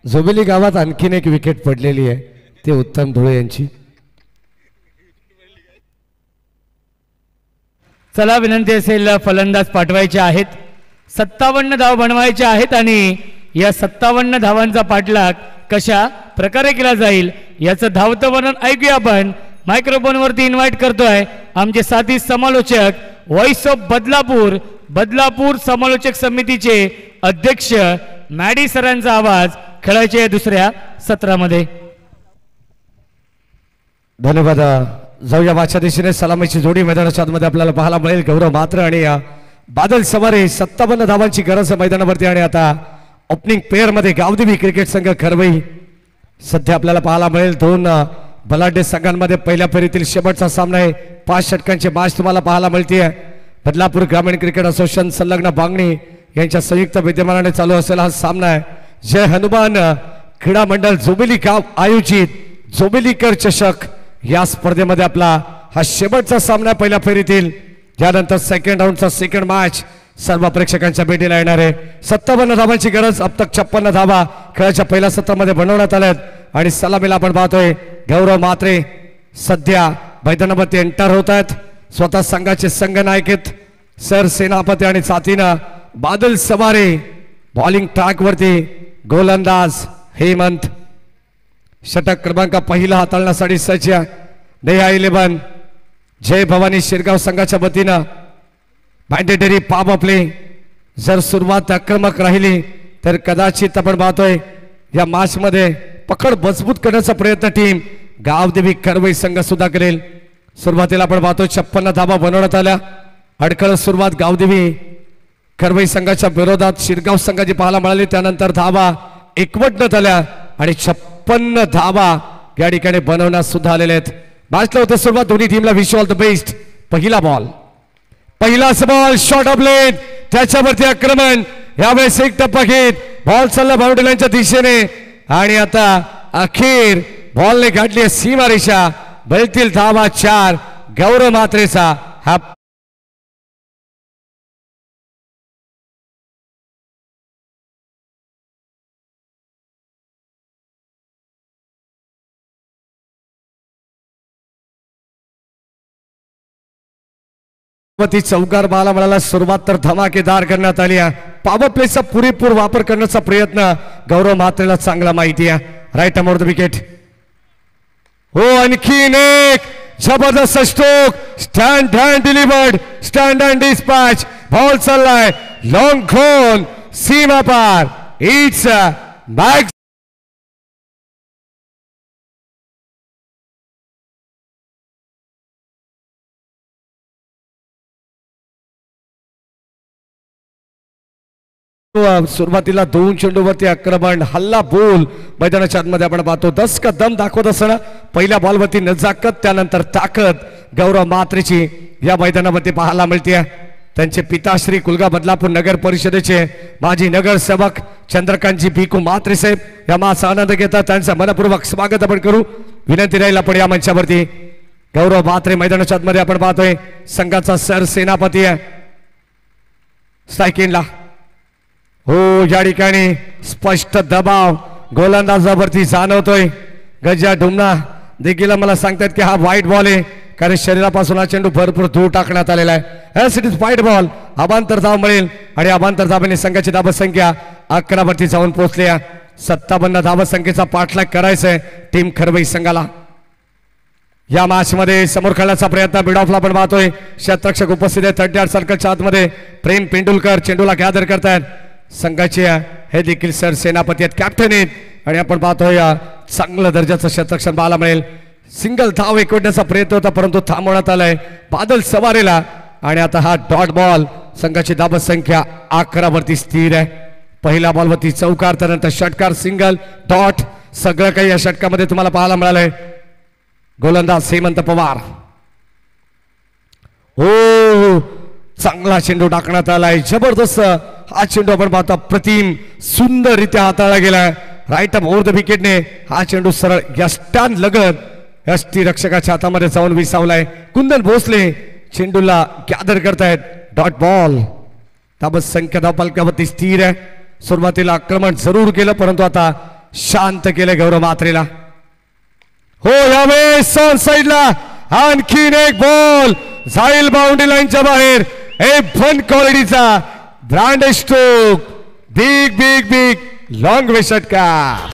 जोबेली गावात आणखीन एक विकेट पडलेली आहे ते उत्तम धुळे यांची. चला विनंती असेल फलंदाज पाठवायचे आहेत. 57 धाव बनवायचे आहेत आणि या 57 धावांचा पाठलाग कशा प्रकारे केला जाईल याचं धावतं वर्णन ऐकूया आपण. मायक्रोफोन वरती इन्व्हाइट करतोय आमचे साथी समालोचक व्हॉइस ऑफ बदलापूर समालोचक समितीचे अध्यक्ष मॅडी सरांचा आवाज खेळायचे दुसऱ्या सत्रामध्ये. धन्यवाद. जाऊया मागच्या दिशेने सलामीची जोडी मैदानाच्या आतमध्ये आपल्याला पाहायला मिळेल. गौरव मात्र आणि बादल सवारे 57 धावांची गरज मैदानावरती आणि आता ओपनिंग पेअर मध्ये गावदेवी क्रिकेट संघ खरवई सध्या आपल्याला पाहायला मिळेल. 2 बलाढ्य संघांमध्ये पहिल्या फेरीतील शेवटचा सामना आहे. 5 षटकांची मॅच तुम्हाला पाहायला मिळते. बदलापूर ग्रामीण क्रिकेट असोसिएशन संलग्न बांगणी यांच्या संयुक्त विद्यमानाने चालू असलेला हा सामना आहे. जय हनुमान क्रीडा मंडळ जोबेली गाव आयोजित जोबेलीकर चषक या स्पर्धेमध्ये आपला हा शेवटचा सामना पहिल्या फेरीतील. यानंतर सेकंड राऊंडचा सेकंड मॅच सर्व प्रेक्षकांच्या भेटीला येणार आहे. 57 धावांची गरज अब तक 56 धावा खेळाच्या पहिल्या सत्रामध्ये बनवण्यात आल्यात आणि सलामीला आपण पाहतोय गौरव मात्रे सध्या मैदानावरती एंटर होत आहेत. स्वतः संघाचे संघनायक आहेत सर सेनापती आणि साथीनं बादल सवारे. बॉलिंग ट्रॅक वरती गोलंदाज हेमंत. षटक क्रमांक पहिला हाताळण्यासाठी सज्ज नेहा 11 जय भवानी शिरगाव संघाच्या वतीनं मॅन्डेटरी पॉवर प्ले. जर सुरुवात आक्रमक राहिली तर कदाचित आपण पाहतोय या मॅच मध्ये पकड मजबूत करण्याचा प्रयत्न टीम गावदेवी खरवई संघ सुद्धा करेल. सुरुवातीला आपण पाहतोय 56 धावा बनवण्यात आल्या. अडखळ सुरुवात गावदेवी खरवई संघाच्या विरोधात शिरगाव संघाची पाहायला मिळाली. त्यानंतर धावा एकवटण्यात आल्या आणि 56 धावा या ठिकाणी बनवण्यात सुद्धा आलेल्या आहेत. मॅचला होते सुरुवात. दोन्ही टीमला विश ऑल द बेस्ट. पहिला बॉल पहिला बॉल शॉर्ट ऑफ लेन त्याच्यावरती आक्रमण यावेळेस एक टप्पा घेत बॉल चालला बाउंड्री लाईनच्या दिशेने आणि आता अखेर बॉलने गाठली सीमारेषा बलतील धावा 4 गौरव म्हात्रेचा हा चौकार बाला मिळाला सुरुवात तर धमाकेदार करण्यात आली आहे पॉवर प्लेचा पुरेपूर वापर करण्याचा प्रयत्न गौरव म्हात्रेला चांगला माहिती आहे राईट अमोर द विकेट हो आणखीन एक जबरदस्त stroke stand and delivered stand and dispatch ball चाललाय लॉंग खोन सीमा पार इट्स बॅक सुरुवातीला 2 चेंडूवरती आक्रमण हल्ला बोल मैदानाच्या आतमध्ये आपण पाहतो 10 का दम दाखवत असताना पहिल्या बॉलवरती नजाकत त्यानंतर ताकद गौरव म्हात्रेची या मैदानामध्ये पाहायला मिळते त्यांचे पिताश्री कुलगा बदलापूर नगर परिषदेचे माजी नगरसेवक चंद्रकांतजी भिकू म्हात्रे साहेब या माझा आनंद घेतात त्यांचं मनपूर्वक स्वागत आपण करू विनंती राहील आपण या मंचावरती गौरव म्हात्रे मैदानाच्या आतमध्ये आपण पाहतोय संघाचा सरसेनापती आहे स्ट्राइकिंगला हो या ठिकाणी स्पष्ट दबाव गोलंदाजावरती जाणवतोय गजा डुमना देखील मला सांगतात की हा वाईट बॉल आहे कारण शरीरापासून हा चेंडू भरपूर दूर टाकण्यात आलेला आहे as it is wide ball अबांतर धाव मिळेल आणि अबांतर धावाने संघाची धावसंख्या 11 वरती जाऊन पोहोचली आहे 57 धावसंख्येचा पाठलाग करायचा आहे टीम खरवई संघाला या मॅच मध्ये समोर खेळण्याचा प्रयत्न मिड ऑफला पण पाहतोय क्षेत्ररक्षक उपस्थित आहे 38 सर्कलच्या आतमध्ये प्रेम पेंडुलकर चेंडूला गॅदर करतायत संघाचे हे देखील सर सेनापती आहेत कॅप्टन आहेत आणि आपण पाहतोय चांगल्या दर्जाचं क्षेत्ररक्षण पाहायला मिळेल सिंगल धाव एकवटण्याचा प्रयत्न होता परंतु थांबवण्यात आलाय बादल सवारेला आणि आता हा डॉट बॉल संघाची धावसंख्या 11 वरती स्थिर आहे पहिल्या बॉलवरती चौकार त्यानंतर षटकार सिंगल डॉट सगळं काही या षटकामध्ये तुम्हाला पाहायला मिळालंय गोलंदाज हेमंत पवार हो चांगला चेंडू टाकण्यात आलाय जबरदस्त हा चेंडू आपण पाहतो प्रतिम सुंदररित्या हाताळला गेलाय राईट अप ओव्हर द विकेटने हा चेंडू सरळ यष्टान लगत यष्टी रक्षकाच्या हातामध्ये जाऊन विसावलाय कुंदन भोसले चेंडूला गॅदर करतायत डॉट बॉल धावसंख्या धावफलकावरती स्थिर आहे सुरुवातीला आक्रमण जरूर केलं परंतु आता शांत केलं गौरव म्हात्रेला हो यावेळेस ऑन साइडला आणखीन एक बॉल जाईल बाउंड्री लाईनच्या बाहेर वन क्वालिटीचा brand stroke big big big long वे षटकार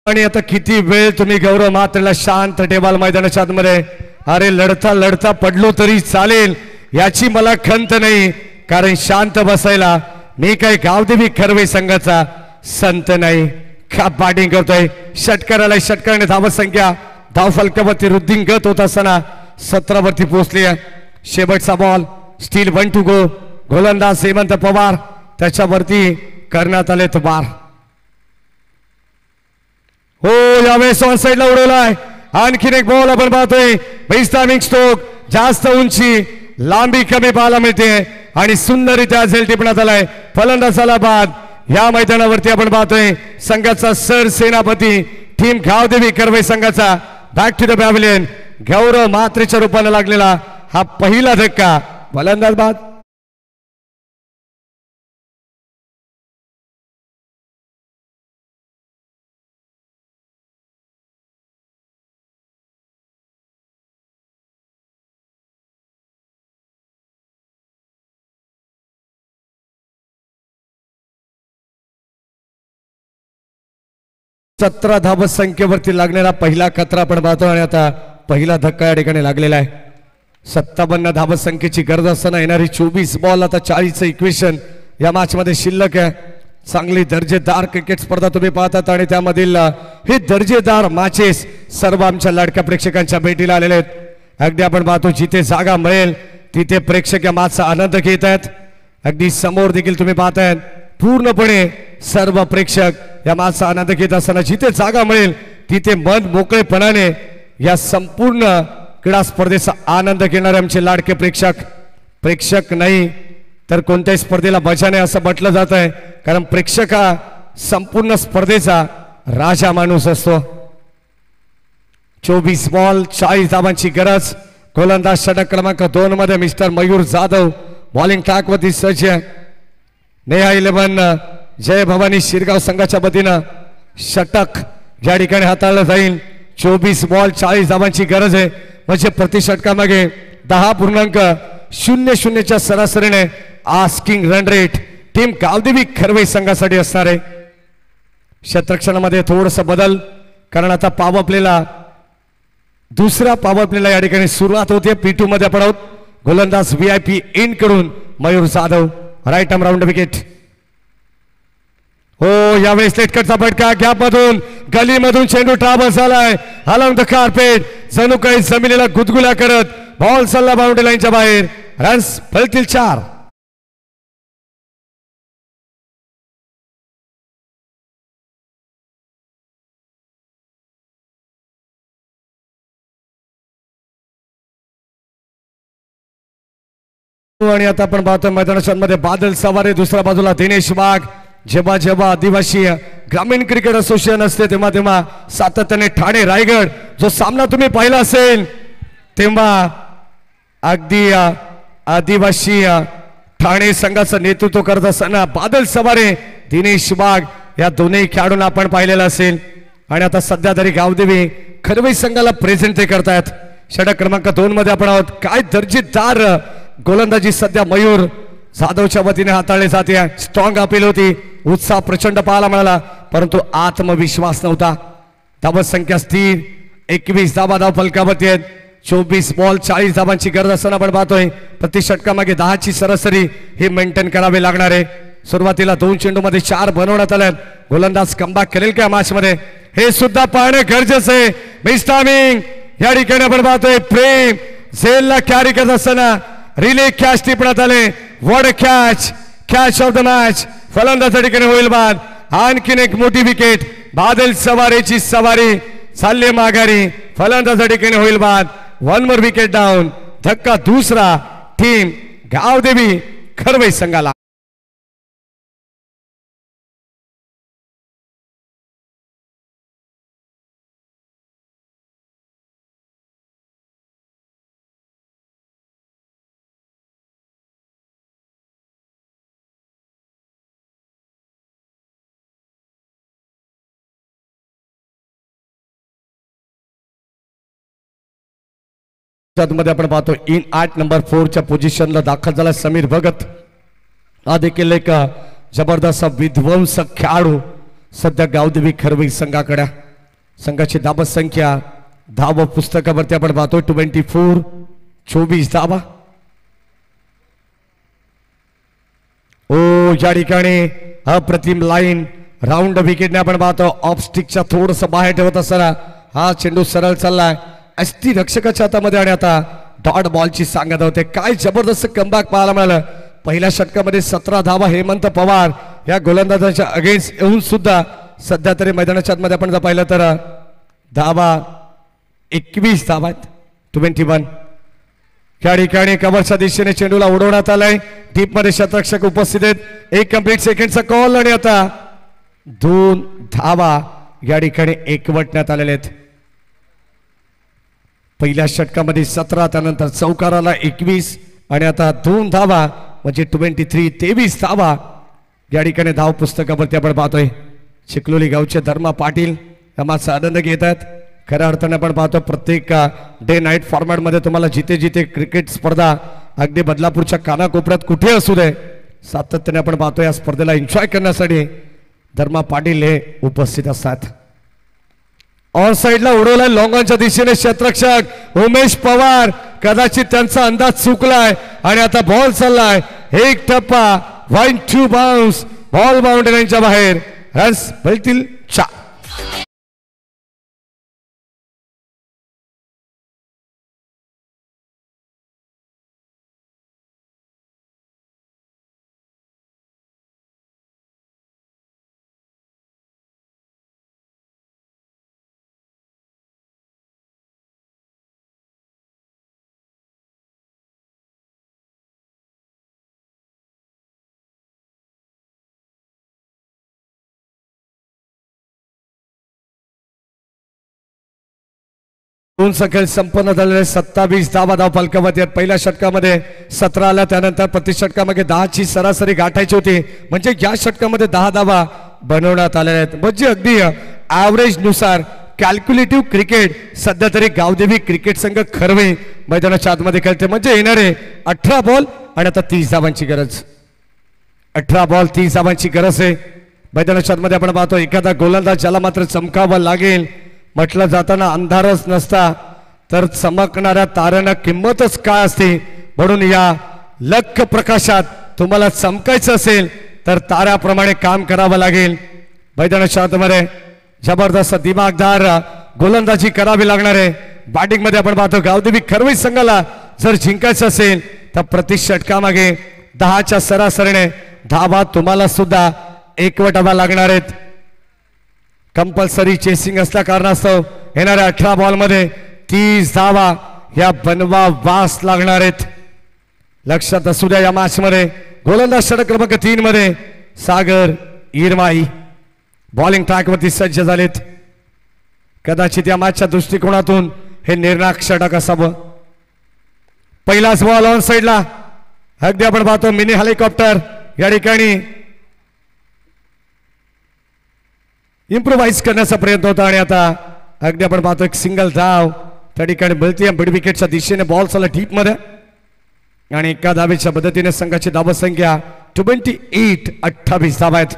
आणि आता किती वेळ तुम्ही गौरव म्हात्रेला शांत टेबल मैदानाच्या आतमध्ये अरे लढता लढता पडलो तरी चालेल याची मला खंत नाही कारण शांत बसायला मी काही गावदेवी खरवे संघाचा संत नाही का बॅटिंग करतोय षटकाराला षटकाराने धावसंख्या धावफलकावरती वृद्धिंगत होत असताना 17 वरती पोहोचली आहे शेवटचा बॉल स्टील 1 टू गो गोलंदाज हेमंत पवार त्याच्यावरती करण्यात आले तो बार हो यावेळेस ऑन साइडला उडवलाय आणखीन एक बॉल आपण पाहतोय बेस्टामिंग स्ट्रोक जास्त उंची लांबी कमी पाहायला मिळते आणि सुंदररित्या झेल टिपण्यात आलाय फलंदाजाला बाद या मैदानावरती आपण पाहतोय संघाचा सर सेनापती टीम गावदेवी करवे संघाचा बॅक टू द पॅव्हिलियन गौरव म्हात्रेच्या रूपाने लागलेला हा पहिला धक्का फलंदाज बाद सतरा धावसंख्येवरती लागणारा पहिला खतरा आपण पाहतो आणि आता पहिला धक्का या ठिकाणी लागलेला आहे 57 धावसंख्येची गरज असताना येणारी 24 बॉल आता 40चं इक्वेशन या मॅच मध्ये शिल्लक आहे चांगली दर्जेदार क्रिकेट स्पर्धा तुम्ही पाहतात आणि त्यामधील हे दर्जेदार मॅचेस सर्व आमच्या लाडक्या प्रेक्षकांच्या भेटीला आलेले आहेत अगदी आपण पाहतो जिथे जागा मिळेल तिथे प्रेक्षक या मॅचचा आनंद घेत आहेत अगदी समोर देखील तुम्ही पाहताय पूर्णपणे सर्व प्रेक्षक या मॅचचा आनंद घेत असताना जिथे जागा मिळेल तिथे मन मोकळेपणाने या संपूर्ण क्रीडा स्पर्धेचा आनंद घेणारे आमचे लाडके प्रेक्षक नाही तर कोणत्याही स्पर्धेला मजा नाही असं म्हटलं जात आहे, कारण प्रेक्षक हा संपूर्ण स्पर्धेचा राजा माणूस असतो. 24 बॉल 40 धावांची गरज. गोलंदाज षटक क्रमांक 2 मध्ये मिस्टर मयूर जाधव बॉलिंग ट्रॅक वरती सज्ज. नेहा 11 जय भवानी शिरगाव संघाच्या वतीनं षटक या ठिकाणी हाताळलं जाईल. 24 बॉल 40 धावांची गरज आहे, म्हणजे प्रति षटकामागे 10.00 च्या सरासरीने asking run rate team Gavdevi Kharvai संघासाठी असणार आहे. क्षेत्ररक्षणामध्ये थोडस बदल, कारण आता पॉवर प्लेला दुसऱ्या पॉवर प्लेला या ठिकाणी सुरुवात होते. P2 मध्ये आपण आहोत. गोलंदाज VIP इन कडून Mayur Jadhav right arm round wicket. हो यावेळेस लेटकटचा फटका गॅप मधून गलीमधून चेंडू ट्रॅव्हल झालाय अलॉंग द कार्पेट, जणू काही जमिनीला गुदगुल्या करत बॉल चालला बाउंड्री लाईनच्या बाहेर. रन्स फलतील 4. आणि आता आपण पाहतो मैदानाच्या मध्ये बादल सवारे, दुसऱ्या बाजूला दिनेश वाघ. जेव्हा जेव्हा आदिवासी ग्रामीण क्रिकेट असोसिएशन असते तेव्हा तेव्हा सातत्याने ठाणे रायगड जो सामना तुम्ही पाहिला असेल तेव्हा अगदी आदिवासी ठाणे संघाचं नेतृत्व करत असताना बादल सवारे दिनेश वाघ या दोन्ही खेळाडूंना आपण पाहिलेलं असेल. आणि आता सध्या तरी गावदेवी खरवई संघाला प्रेझेंट ते करतायत. षटक क्रमांक 2 मध्ये आपण आहोत. काय दर्जेदार गोलंदाजी सध्या मयूर जाधवच्या वतीने हाताळली जाते. स्ट्रॉंग अपील होती, उत्साह प्रचंड पाहायला मिळाला, परंतु आत्मविश्वास नव्हता. धावत संख्या स्थिर 21 धावा धाव फलकावरती आहेत. 24 बॉल 40 धावांची गरज असताना आपण पाहतोय प्रति षटकामागे 10 ची सरासरी हे मेंटेन करावे लागणार आहे. सुरुवातीला 2 चेंडूमध्ये 4 बनवण्यात आले. गोलंदाज कमबॅक करेल का मॅच मध्ये हे सुद्धा पाहणे गरजेचं आहे. मिस टायमिंग या ठिकाणी आपण पाहतोय. प्रेम झेलला कॅरी करत असताना रिले कॅच टिपण्यात आले. What catch of the match. फलंदाजा ठिकाणी होईल बाद. आणखीन एक मोठी विकेट. बादल सवारेची सवारी चालले माघारी. फलंदाजा ठिकाणी होईल बाद. 1 मोर विकेट डाऊन. धक्का दुसरा टीम गावदेवी खरवई संघाला. मध्ये आपण पाहतो इन 8 नंबर 4 च्या पोझिशनला दाखल झाला समीर भगत. हा देखील एक जबरदस्त विध्वंसक खेळाडू सध्या गावदेवी खरवई संघाकडे. संघाची धावत संख्या धाव पुस्तकावरती आपण पाहतो 24 24 धावा. ओ या ठिकाणी अप्रतिम लाईन राऊंड विकेटने आपण पाहतो. ऑफ स्टिकच्या थोडस बाहेर ठेवत असताना हा चेंडू सरळ चाललाय अस्थि रक्षकाच्या हातामध्ये आणि आता डॉट बॉलची सांगत होते. काय जबरदस्त कमबॅक पाहायला मिळालं. पहिल्या षटकामध्ये 17 धावा हेमंत पवार या गोलंदाजाच्या अगेन्स्ट येऊन सुद्धा सध्या तरी मैदानाच्या आतमध्ये आपण जर पाहिलं तर धावा 21 धावा आहेत. 21 या ठिकाणी कव्हरच्या दिशेने चेंडूला उडवण्यात आलाय. डीप मध्ये शतरक्षक उपस्थित आहेत. 1 कंप्लीट सेकंडचा कॉल आणि आता 2 धावा या ठिकाणी एकवटण्यात आलेले आहेत. पहिल्या षटकामध्ये 17 त्यानंतर चौकाराला 21 आणि आता 2 धावा म्हणजे 23 धावा या ठिकाणी धाव पुस्तकावरती आपण पाहतोय. चिखलोली गावचे धर्मा पाटील याचा आनंद घेत आहेत. खऱ्या अर्थाने आपण पाहतो प्रत्येक डे नाईट फॉर्मॅट मध्ये तुम्हाला जिथे जिथे क्रिकेट स्पर्धा अगदी बदलापूरच्या कानाकोपऱ्यात कुठे असू दे सातत्याने आपण पाहतो या स्पर्धेला एन्जॉय करण्यासाठी धर्मा पाटील हे उपस्थित असतात. ऑन साइडला उडवलाय लॉंग ऑनच्या दिशेने क्षेत्ररक्षक उमेश पवार. कदाचित त्यांचा अंदाज चुकलाय आणि आता बॉल चाललाय. 1 टप्पा 1-2 बाउन्स. बॉल बाउंड्री लाईनच्या बाहेर. रन्स मिळतील 4. दोन सखेल संपन्न झालेले 27 धावा धाव फलकावरती आहेत. पहिल्या षटकामध्ये 17 आल्या, त्यानंतर प्रति षटकामध्ये 10 ची सरासरी गाठायची होती, म्हणजे या षटकामध्ये 10 धावा बनवण्यात आलेल्या आहेत. म्हणजे अगदी ॲव्हरेज नुसार कॅल्क्युलेटिव्ह क्रिकेट सध्या तरी गावदेवी क्रिकेट संघ खरवे मैदानाच्या आतमध्ये खेळते. म्हणजे येणारे 18 बॉल आणि आता 30 धावांची गरज. 18 बॉल 30 धावांची गरज आहे मैदानाच्या आतमध्ये. आपण पाहतो एखादा गोलंदाज ज्याला मात्र चमकावं लागेल. म्हटलं जाताना अंधारच नसता तर चमकणाऱ्या ताऱ्यांना किंमतच काय असते. म्हणून या लख प्रकाशात तुम्हाला चमकायचं असेल तर ताऱ्याप्रमाणे काम करावं लागेल. मैदानाच्या आतमध्ये जबरदस्त दिमागदार गोलंदाजी करावी लागणार आहे. बॅटिंग मध्ये आपण पाहतो गावदेवी खरवी संघाला जर जिंकायचं असेल तर प्रति षटकामागे 10च्या सरासरीने धावा तुम्हाला सुद्धा एकवटावा लागणार आहेत. कंपल्सरी चेसिंग असल्या कारणास्तव येणाऱ्या 18 बॉल मध्ये 30 धावा या बनवा वास लागणार आहेत. लक्षात असू द्या या मॅच मध्ये गोलंदाज षटक क्रमांक 3 मध्ये सागर इरमाई बॉलिंग ट्रॅक वरती सज्ज झालेत. कदाचित या मॅचच्या दृष्टिकोनातून हे निर्णायक षटक असावं. पहिलाच बॉल ऑन साइडला अगदी आपण पाहतो मिनी हेलिकॉप्टर या ठिकाणी इम्प्रोवाइज करण्याचा प्रयत्न होता आणि आता अगदी आपण पाहतो एक सिंगल धाव त्या ठिकाणी मिळते मिड विकेटच्या दिशेने. बॉल चालला डीप मध्ये आणि एका धावेच्या मदतीने संघाची धावसंख्या 28 धावा आहेत.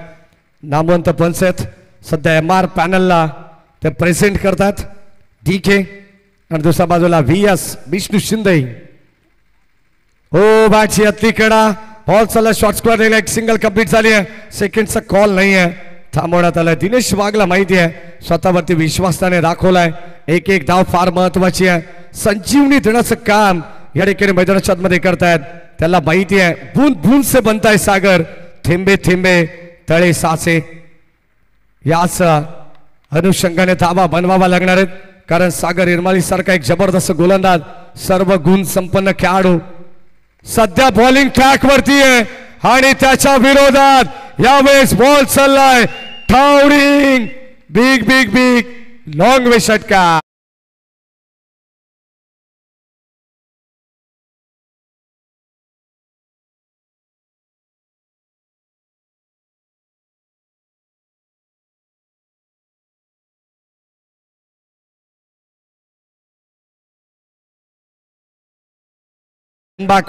नामवंत पंच आहेत सध्या MR पॅनलला ते प्रेझेंट करतात. DK आणि दुसऱ्या बाजूला VS विष्णू शिंदे. हो बॅटची अतली कडा बॉल चालला शॉर्ट स्क्वेअर एक सिंगल कंप्लीट झाली आहे. सेकंडचा कॉल नाही आहे, थांबवण्यात आलाय. दिनेश वाघला माहिती आहे स्वतःवरती विश्वास त्याने दाखवलाय. एक एक धाव फार महत्वाची आहे. संजीवनी देण्याचं काम या ठिकाणी मैदानाच्या आतमध्ये करतायत. त्याला माहिती आहे बूंद बूंद से बनता है सागर, थेंबे थेंबे तळे साचे. याच अनुषंगाने धावा बनवावा लागणार आहेत कारण सागर इरमाली सारखा एक जबरदस्त गोलंदाज सर्व गुण संपन्न खेळाडू सध्या बॉलिंग ट्रॅक वरती आहे आणि त्याच्या विरोधात यावेळेस बॉल चाललाय towering big big big long way षटका.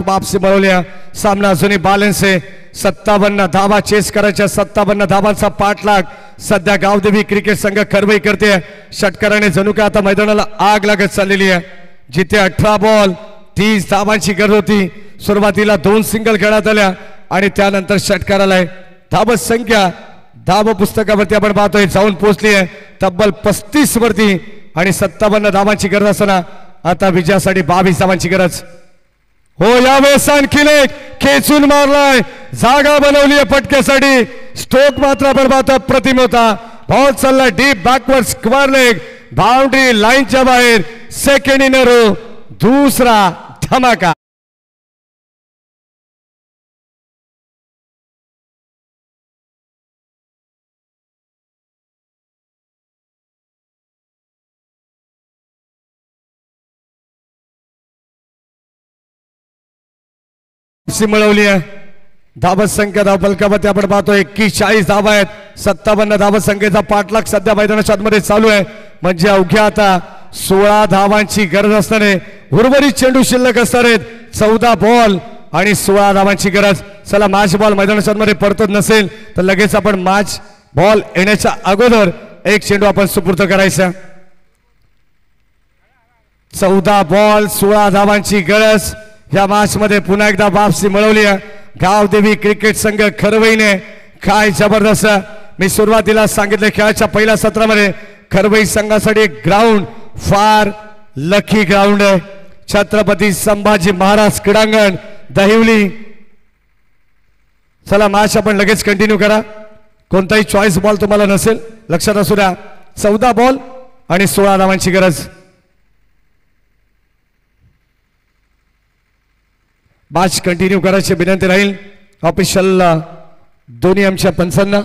वापसी मिळवल्या. सामना अजूनही बॅलन्स आहे. 57 धावा चेस करायच्या. 57 धावांचा पाठलाग सध्या गावदेवी क्रिकेट संघ खरवई करते. षटकाराने जणू काय आता मैदानाला आग लागत चाललेली आहे. जिथे 18 बॉल 30 धावांची गरज होती. सुरुवातीला 2 सिंगल खेळण्यात आल्या आणि त्यानंतर षटकाराला धाव संख्या धाव पुस्तकावरती आपण पाहतोय जाऊन पोहोचली आहे तब्बल 35 वरती आणि 57 धावांची गरज असताना आता विजयासाठी 22 धावांची गरज. हो यावेळेस आणखी एक खेचून मारलाय, जागा बनवली आहे पटक्यासाठी. स्ट्रोक मात्र आपण पाहतो प्रतिम होता. बॉल चालला deep backward square leg boundary लाईनच्या बाहेर. सेकंड इन अ रो दुसरा धमाका. मिळवली आहे. धावत संख्या धाव फलकावरती आपण पाहतो 41 धावा आहेत. 57 धावत संख्येचा पाठलाग सध्या मैदानाच्या आतमध्ये चालू आहे. म्हणजे अवघ्या आता 16 धावांची गरज असणारे उर्वरित चेंडू शिल्लक असणार आहेत. 14 बॉल आणि 16 धावांची गरज. चला मॅच बॉल मैदानाच्या आतमध्ये परतत नसेल तर लगेच आपण मॅच बॉल येण्याच्या अगोदर एक चेंडू आपण सुपूर्द करायचा. 14 बॉल 16 धावांची गरज. या मॅच मध्ये पुन्हा एकदा वापसी मिळवली आहे गावदेवी क्रिकेट संघ खरवईने. काय जबरदस्त. मी सुरुवातीला सांगितले खेळाच्या पहिल्या सत्रामध्ये खरवई संघासाठी ग्राउंड फार लकी ग्राउंड आहे. छत्रपती संभाजी महाराज क्रीडांगण दहिवली. चला मॅच आपण लगेच कंटिन्यू करा. कोणताही चॉईस बॉल तुम्हाला नसेल लक्षात असू द्या. 14 बॉल आणि 16 धावांची गरज. मॅच कंटिन्यू करायची विनंती राहील ऑफिशियल दोन्ही आमच्या पंचांना.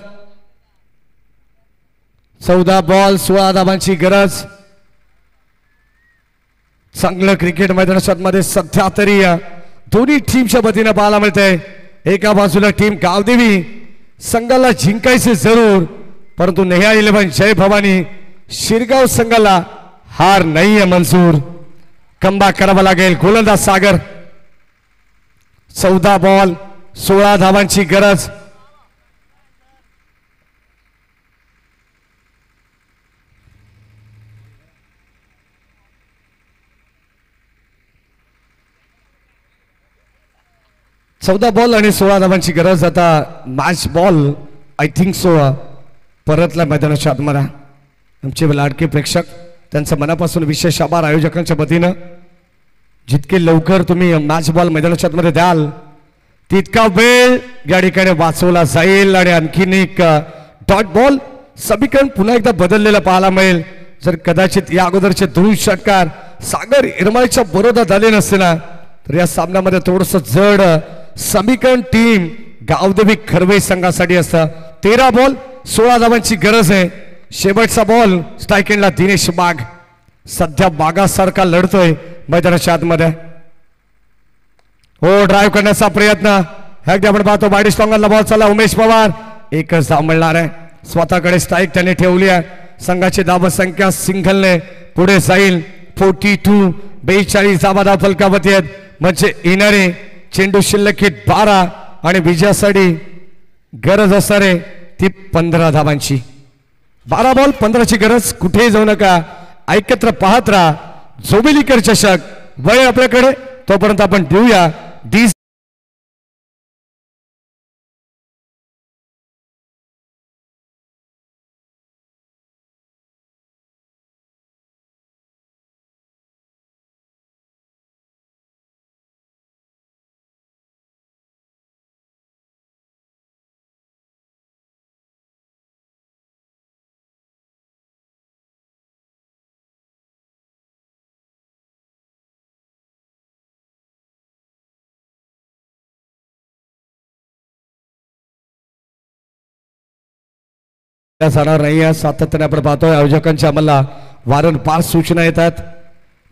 14 बॉल 16 धावांची गरज. चांगलं क्रिकेट मैदानाच्या मध्ये सध्या तरी दोन्ही टीमच्या वतीनं पाहायला मिळतंय. एका बाजूला टीम गावदेवी संघाला जिंकायचे जरूर, परंतु नेहा 11 जय भवानी शिरगाव संघाला हार नाहीये मंजूर. कमबॅक करावा लागेल. गोलंदाज सागर. 14 बॉल 16 धावांची गरज. चौदा बॉल आणि 16 धावांची गरज. आता match ball I think so परतला मैदानाच्या आतमध्ये. आमचे लाडके प्रेक्षक त्यांचं मनापासून विशेष आभार आयोजकांच्या वतीनं. जितके लवकर तुम्ही मॅच बॉल मैदानाच्या आतमध्ये द्याल तितका वेळ या ठिकाणी वाचवला जाईल आणि आणखीन एक डॉट बॉल समीकरण पुन्हा एकदा बदललेलं पाहायला मिळेल. जर कदाचित या अगोदरचे 2 षटकार सागर इरमाळीच्या बरोबर झाले नसते ना तर या सामन्यामध्ये थोडस जड समीकरण टीम गावदेवी खरवे संघासाठी असतं. 13 बॉल 16 धावांची गरज आहे. शेवटचा बॉल स्ट्राईक एंडला दिनेश बाग. सध्या बागासारखा लढतोय मैदानाच्या आतमध्ये. हो ड्राईव्ह करण्याचा प्रयत्न. अगदी आपण पाहतो बाडी स्ट्रॉंगरला बॉल चालला. उमेश पवार एकच धाव मिळणार आहे. स्वतःकडे स्ट्राईक त्याने ठेवली आहे. संघाची धाव संख्या सिंगलने पुढे जाईल. 42 42 धावा फलकावती आहेत. म्हणजे येणारे चेंडू शिल्लक 12 आणि विजयासाठी गरज असणारे ती 15 धावांची. 12 बॉल 15ची गरज. कुठेही जाऊ नका. ऐकत्र पाहत राहा जोबिलीकर चषक. वय आपल्याकडे तोपर्यंत आपण देऊया डी. जाणार नाही. सातत्याने आपण पाहतोय आयोजकांच्या आम्हाला वारंवार सूचना येतात.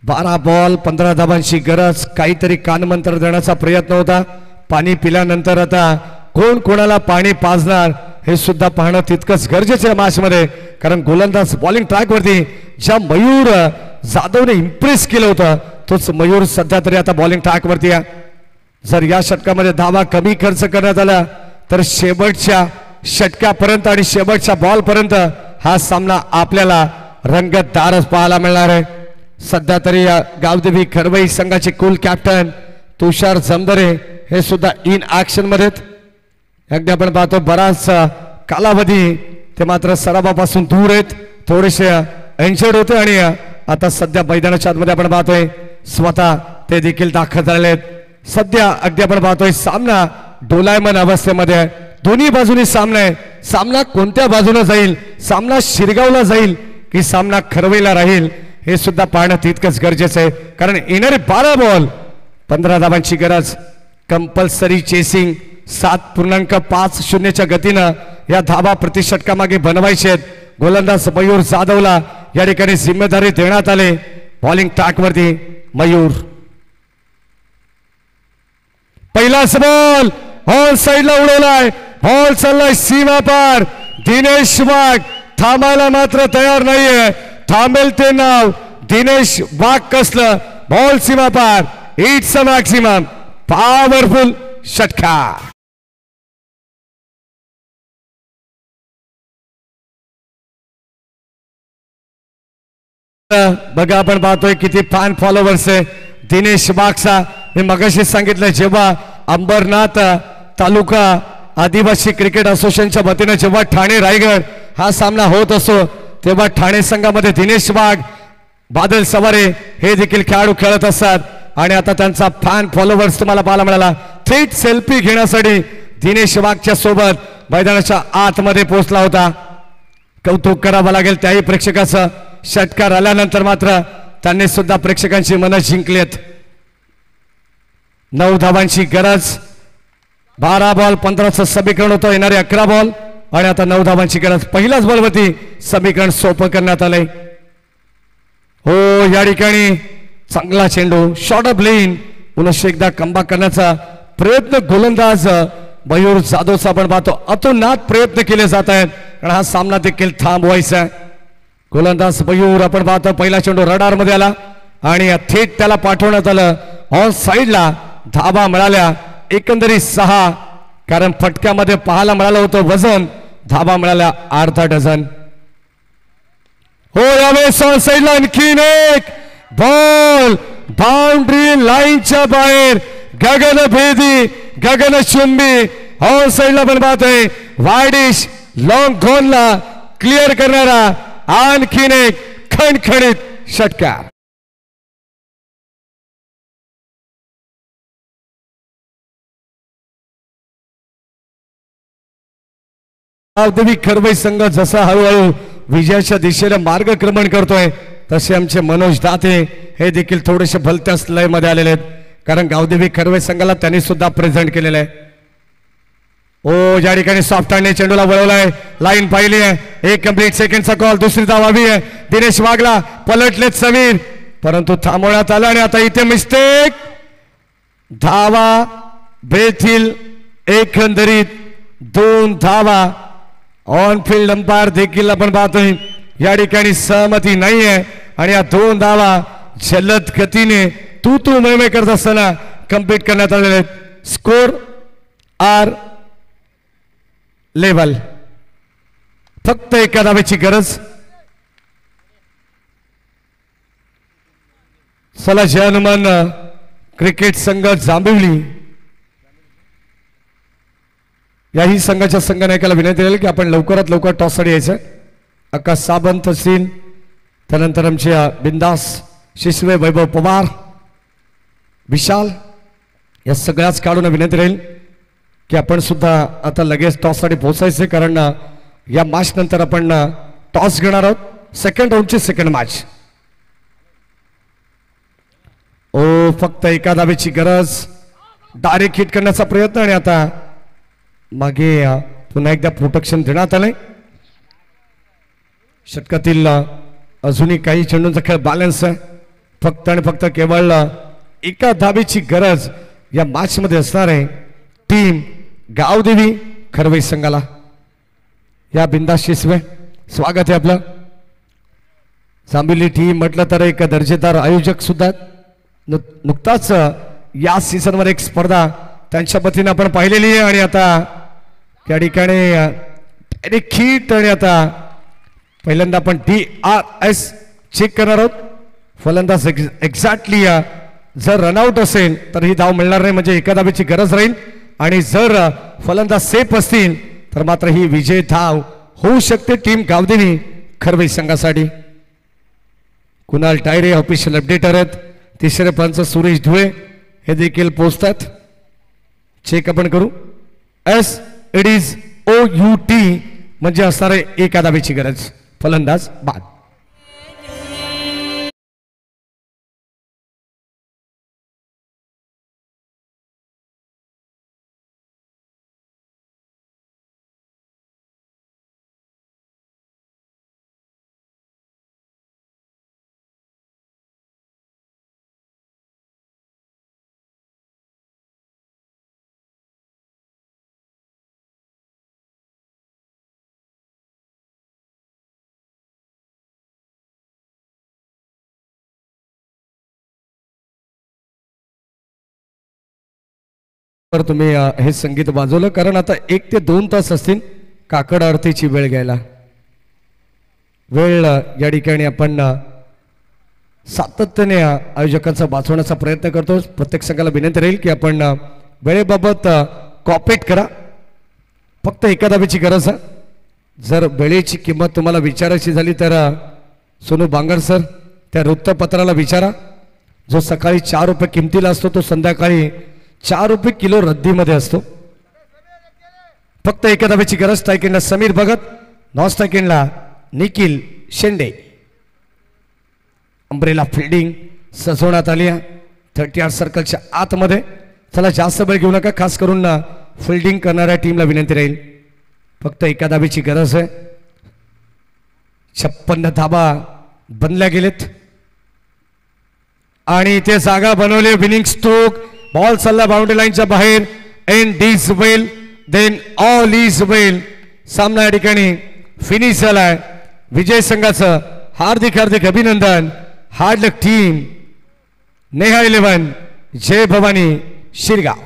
12 बॉल 15 धावांची गरज. काहीतरी कानमंत्र देण्याचा प्रयत्न होता. पाणी पिल्यानंतर आता कोण कोणाला पाणी पाजणार हे सुद्धा पाहणं तितकंच गरजेचं आहे मॅच मध्ये. कारण गोलंदाज बॉलिंग ट्रॅक वरती ज्या मयूर जाधवने इम्प्रेस केलं होतं तोच मयूर सध्या तरी आता बॉलिंग ट्रॅक वरती आहे. जर या षटकामध्ये धावा कमी खर्च करण्यात आला तर शेवटच्या षटकापर्यंत आणि शेवटच्या बॉल पर्यंत हा सामना आपल्याला रंगतदारच पाहायला मिळणार आहे. सध्या तरी गावदेवी खरवई संघाचे कुल कॅप्टन तुषार जमदरे हे सुद्धा इन ऍक्शन मध्ये. अगदी आपण पाहतो बराच कालावधी ते मात्र सरावापासून दूर आहेत. थोडेसे इंजर्ड होते आणि आता सध्या मैदानाच्या आतमध्ये आपण पाहतोय स्वतः ते देखील दाखल झालेले आहेत. सध्या अगदी आपण पाहतोय सामना डोलायमान अवस्थेमध्ये. दोन्ही बाजूनी सामना आहे. सामना कोणत्या बाजूने जाईल. सामना शिरगावला जाईल की सामना खरवेला राहील हे सुद्धा पाहणं तितकंच गरजेचं आहे. कारण येणारे 12 बॉल 15 धावांची गरज. कंपल्सरी चेसिंग 7.50 गतीनं या धावा प्रतिषटकामागे बनवायचे आहेत. गोलंदाज मयूर जाधवला या ठिकाणी जिम्मेदारी देण्यात आले. बॉलिंग ट्रॅक वरती मयूर. पहिलाच बॉल ऑन साइडला उडवलाय. बॉल चाललाय सीमा पार. दिनेश वाघ थांबायला मात्र तयार नाहीये. थांबेल ते नाव दिनेश वाघ कसलं. बॉल सीमा पार. इट्स अ मॅक्सिमम पॉवरफुल षटकार. बघा आपण पाहतोय किती फॅन फॉलोवर्स आहे दिनेश वाघचा. मी मगाशी सांगितलं जेव्हा अंबरनाथ तालुका आदिवासी क्रिकेट असोसिएशनच्या वतीने जेव्हा ठाणे रायगड हा सामना होत असो तेव्हा ठाणे संघामध्ये दिनेश वाघ बादल सवारे हे देखील खेळाडू खेळत असतात. आणि आता त्यांचा फॅन फॉलोवर्स तुम्हाला पाहायला मिळाला. थेट सेल्फी घेण्यासाठी दिनेश वाघच्या सोबत मैदानाच्या आतमध्ये पोहोचला होता. कौतुक करावं लागेल त्याही प्रेक्षकाचं. षटकार आल्यानंतर मात्र त्यांनी सुद्धा प्रेक्षकांची मनं जिंकलेत. 9 धावांची गरज. 12 बॉल 15चं समीकरण होतं. येणारे 11 बॉल आणि आता 9 धावांची गरज. पहिल्याच बॉलवरती समीकरण सोपं करण्यात आलंय. हो या ठिकाणी चांगला चेंडू शॉर्ट ऑफ लेन पुन्हा एकदा कमबॅक करण्याचा प्रयत्न गोलंदाज मयूर जाधवचा आपण पाहतो अतोनात प्रयत्न केले जात आहेत कारण हा सामना देखील थांबवायचा आहे. गोलंदाज मयूर आपण पाहतो पहिला चेंडू रडार मध्ये आला आणि थेट त्याला पाठवण्यात आलं ऑन साइडला. धाबा मिळाल्या एकंदरीत 6 कारण फटक्यामध्ये पाहायला मिळालं होतं वजन. धाबा मिळाल्या अर्धा डझन. हो यावेळेस ऑन साइडला आणखीन एक बॉल बाउंड्री लाईनच्या बाहेर गगनभेदी गगनचुंबी ऑन साइडला पण पाहतोय वायडिश लॉंग घोनला क्लिअर करणारा आणखीन एक खणखणीत षटकार. गावदेवी खरवई संघ जसा हळूहळू विजयाच्या दिशेला मार्गक्रमण करतोय तसे आमचे मनोज दाते हे देखील थोडेसे भलत्याच लय मध्ये आलेले आहेत कारण गावदेवी खरवई संघाला त्यांनी सुद्धा प्रेझेंट केलेलं आहे. ओ ज्या ठिकाणी सॉफ्ट हँडने चेंडूला वळवलाय लाईन पाहिली आहे एक कंप्लीट सेकंडचा कॉल दुसरी धाव हवी आहे. दिनेश वागला पलटलेत समीर परंतु थांबवण्यात आलं आणि आता इथे मिस्टेक. धावा बेथील एकंदरीत 2 धावा. ऑन फील्ड अंपायर देखील आपण पाहतोय या ठिकाणी सहमती नाही आहे आणि या 2 धावा जलद गतीने तू मेमे करत असताना कंप्लीट करण्यात आलेले आहेत. Score are level. फक्त एका धावेची गरज. चला जय हनुमान क्रिकेट संघ जांभिवली याही संघाच्या संघनायकाला विनंती केली की आपण लवकरात लवकर टॉससाठी यायचं. आकाश सावंत असतील त्यानंतर आमच्या बिंदास शिशवे वैभव पवार विशाल या सगळ्याच काढून विनंती राहील की आपण सुद्धा आता लगेच टॉससाठी पोहोचायचे कारण या मॅच नंतर आपण टॉस घेणार आहोत. सेकंड राऊंडची सेकंड मॅच. ओ फक्त एका धावेची गरज. डायरेक्ट हिट करण्याचा प्रयत्न आणि आता मागे पुन्हा एकदा प्रोटेक्शन देण्यात आलंय. षटकातील अजूनही काही चेंडूंचा खेळ बॅलन्स आहे. फक्त आणि फक्त केवळ एका धावेची गरज या मॅच मध्ये असणार आहे टीम गावदेवी खरवई संघाला. या बिंदास शिसवे स्वागत आहे आपलं. जांभिवली टीम म्हटलं तर एक दर्जेदार आयोजक सुद्धा नुकताच या सीझन वर एक स्पर्धा त्यांच्या पतीने आपण पाहिलेली आहे आणि आता त्या ठिकाणी डायरेक्ट हिट आणि आता पहिल्यांदा आपण DRS चेक करणार आहोत. फलंदाज एक्झॅक्टली जर रनआउट असेल तर ही धाव मिळणार नाही म्हणजे एका धावेची गरज राहील आणि जर फलंदाज सेफ असतील तर मात्र ही विजय धाव होऊ शकते टीम गावदेवी खरवई संघासाठी. कुणाल टायरे ऑफिशियल अपडेटर आहेत. तिसरे पंच सुरेश धुळे हे देखील पोहोचतात. चेक आपण करू. SIDOUT म्हणजे असणार आहे एका धावेची गरज. फलंदाज बाद. तर तुम्ही हे संगीत वाजवलं कारण आता 1 ते 2 तास असतील काकड आरतीची वेळ घ्यायला. वेळ या ठिकाणी आपण सातत्याने आयोजकांचा वाचवण्याचा प्रयत्न करतो. प्रत्येक संघाला विनंती राहील की आपण वेळेबाबत कॉपरेट करा. फक्त एका धावेची गरज आहे. जर वेळेची किंमत तुम्हाला विचारायची झाली तर सोनू बांगर सर त्या वृत्तपत्राला विचारा. जो सकाळी 4 रुपये किमतीला असतो तो संध्याकाळी 4 रुपये किलो रद्दीमध्ये असतो. फक्त एका धावेची गरज. Strike Sameer Bhagat, non strike Nikhil Shende. Umbrella fielding सजवण्यात आली आहे 30 सर्कलच्या आतमध्ये. चला जास्त वेळ घेऊ नका. खास करून फिल्डिंग करणाऱ्या टीमला विनंती राहील फक्त एका धावेची गरज आहे. 56 धाबा बनल्या गेलेत. आणि ते जागा बनवले विनिंग स्ट्रोक बॉल चालला बाउंड्री लाईनच्या बाहेर end is well then all is well सामना या ठिकाणी फिनिश झालाय विजय संघाचं हार्दिक हार्दिक अभिनंदन हार्ड लक टीम नेहा 11 जय भवानी शिरगाव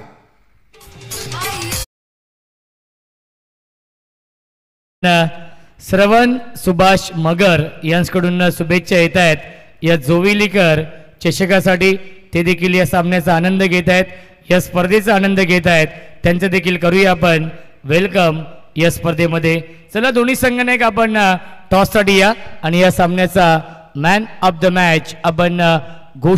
श्रवण सुभाष मगर यांच्याकडून शुभेच्छा येत आहेत या जोविलीकर चषकासाठी ते देखील या सामन्याचा आनंद घेत आहेत या स्पर्धेचा आनंद घेत आहेत त्यांचं देखील करूया आपण वेलकम या स्पर्धेमध्ये चला दोन्ही संघाने एक आपण टॉससाठी या आणि या सामन्याचा मॅन ऑफ द मॅच आपण घोषित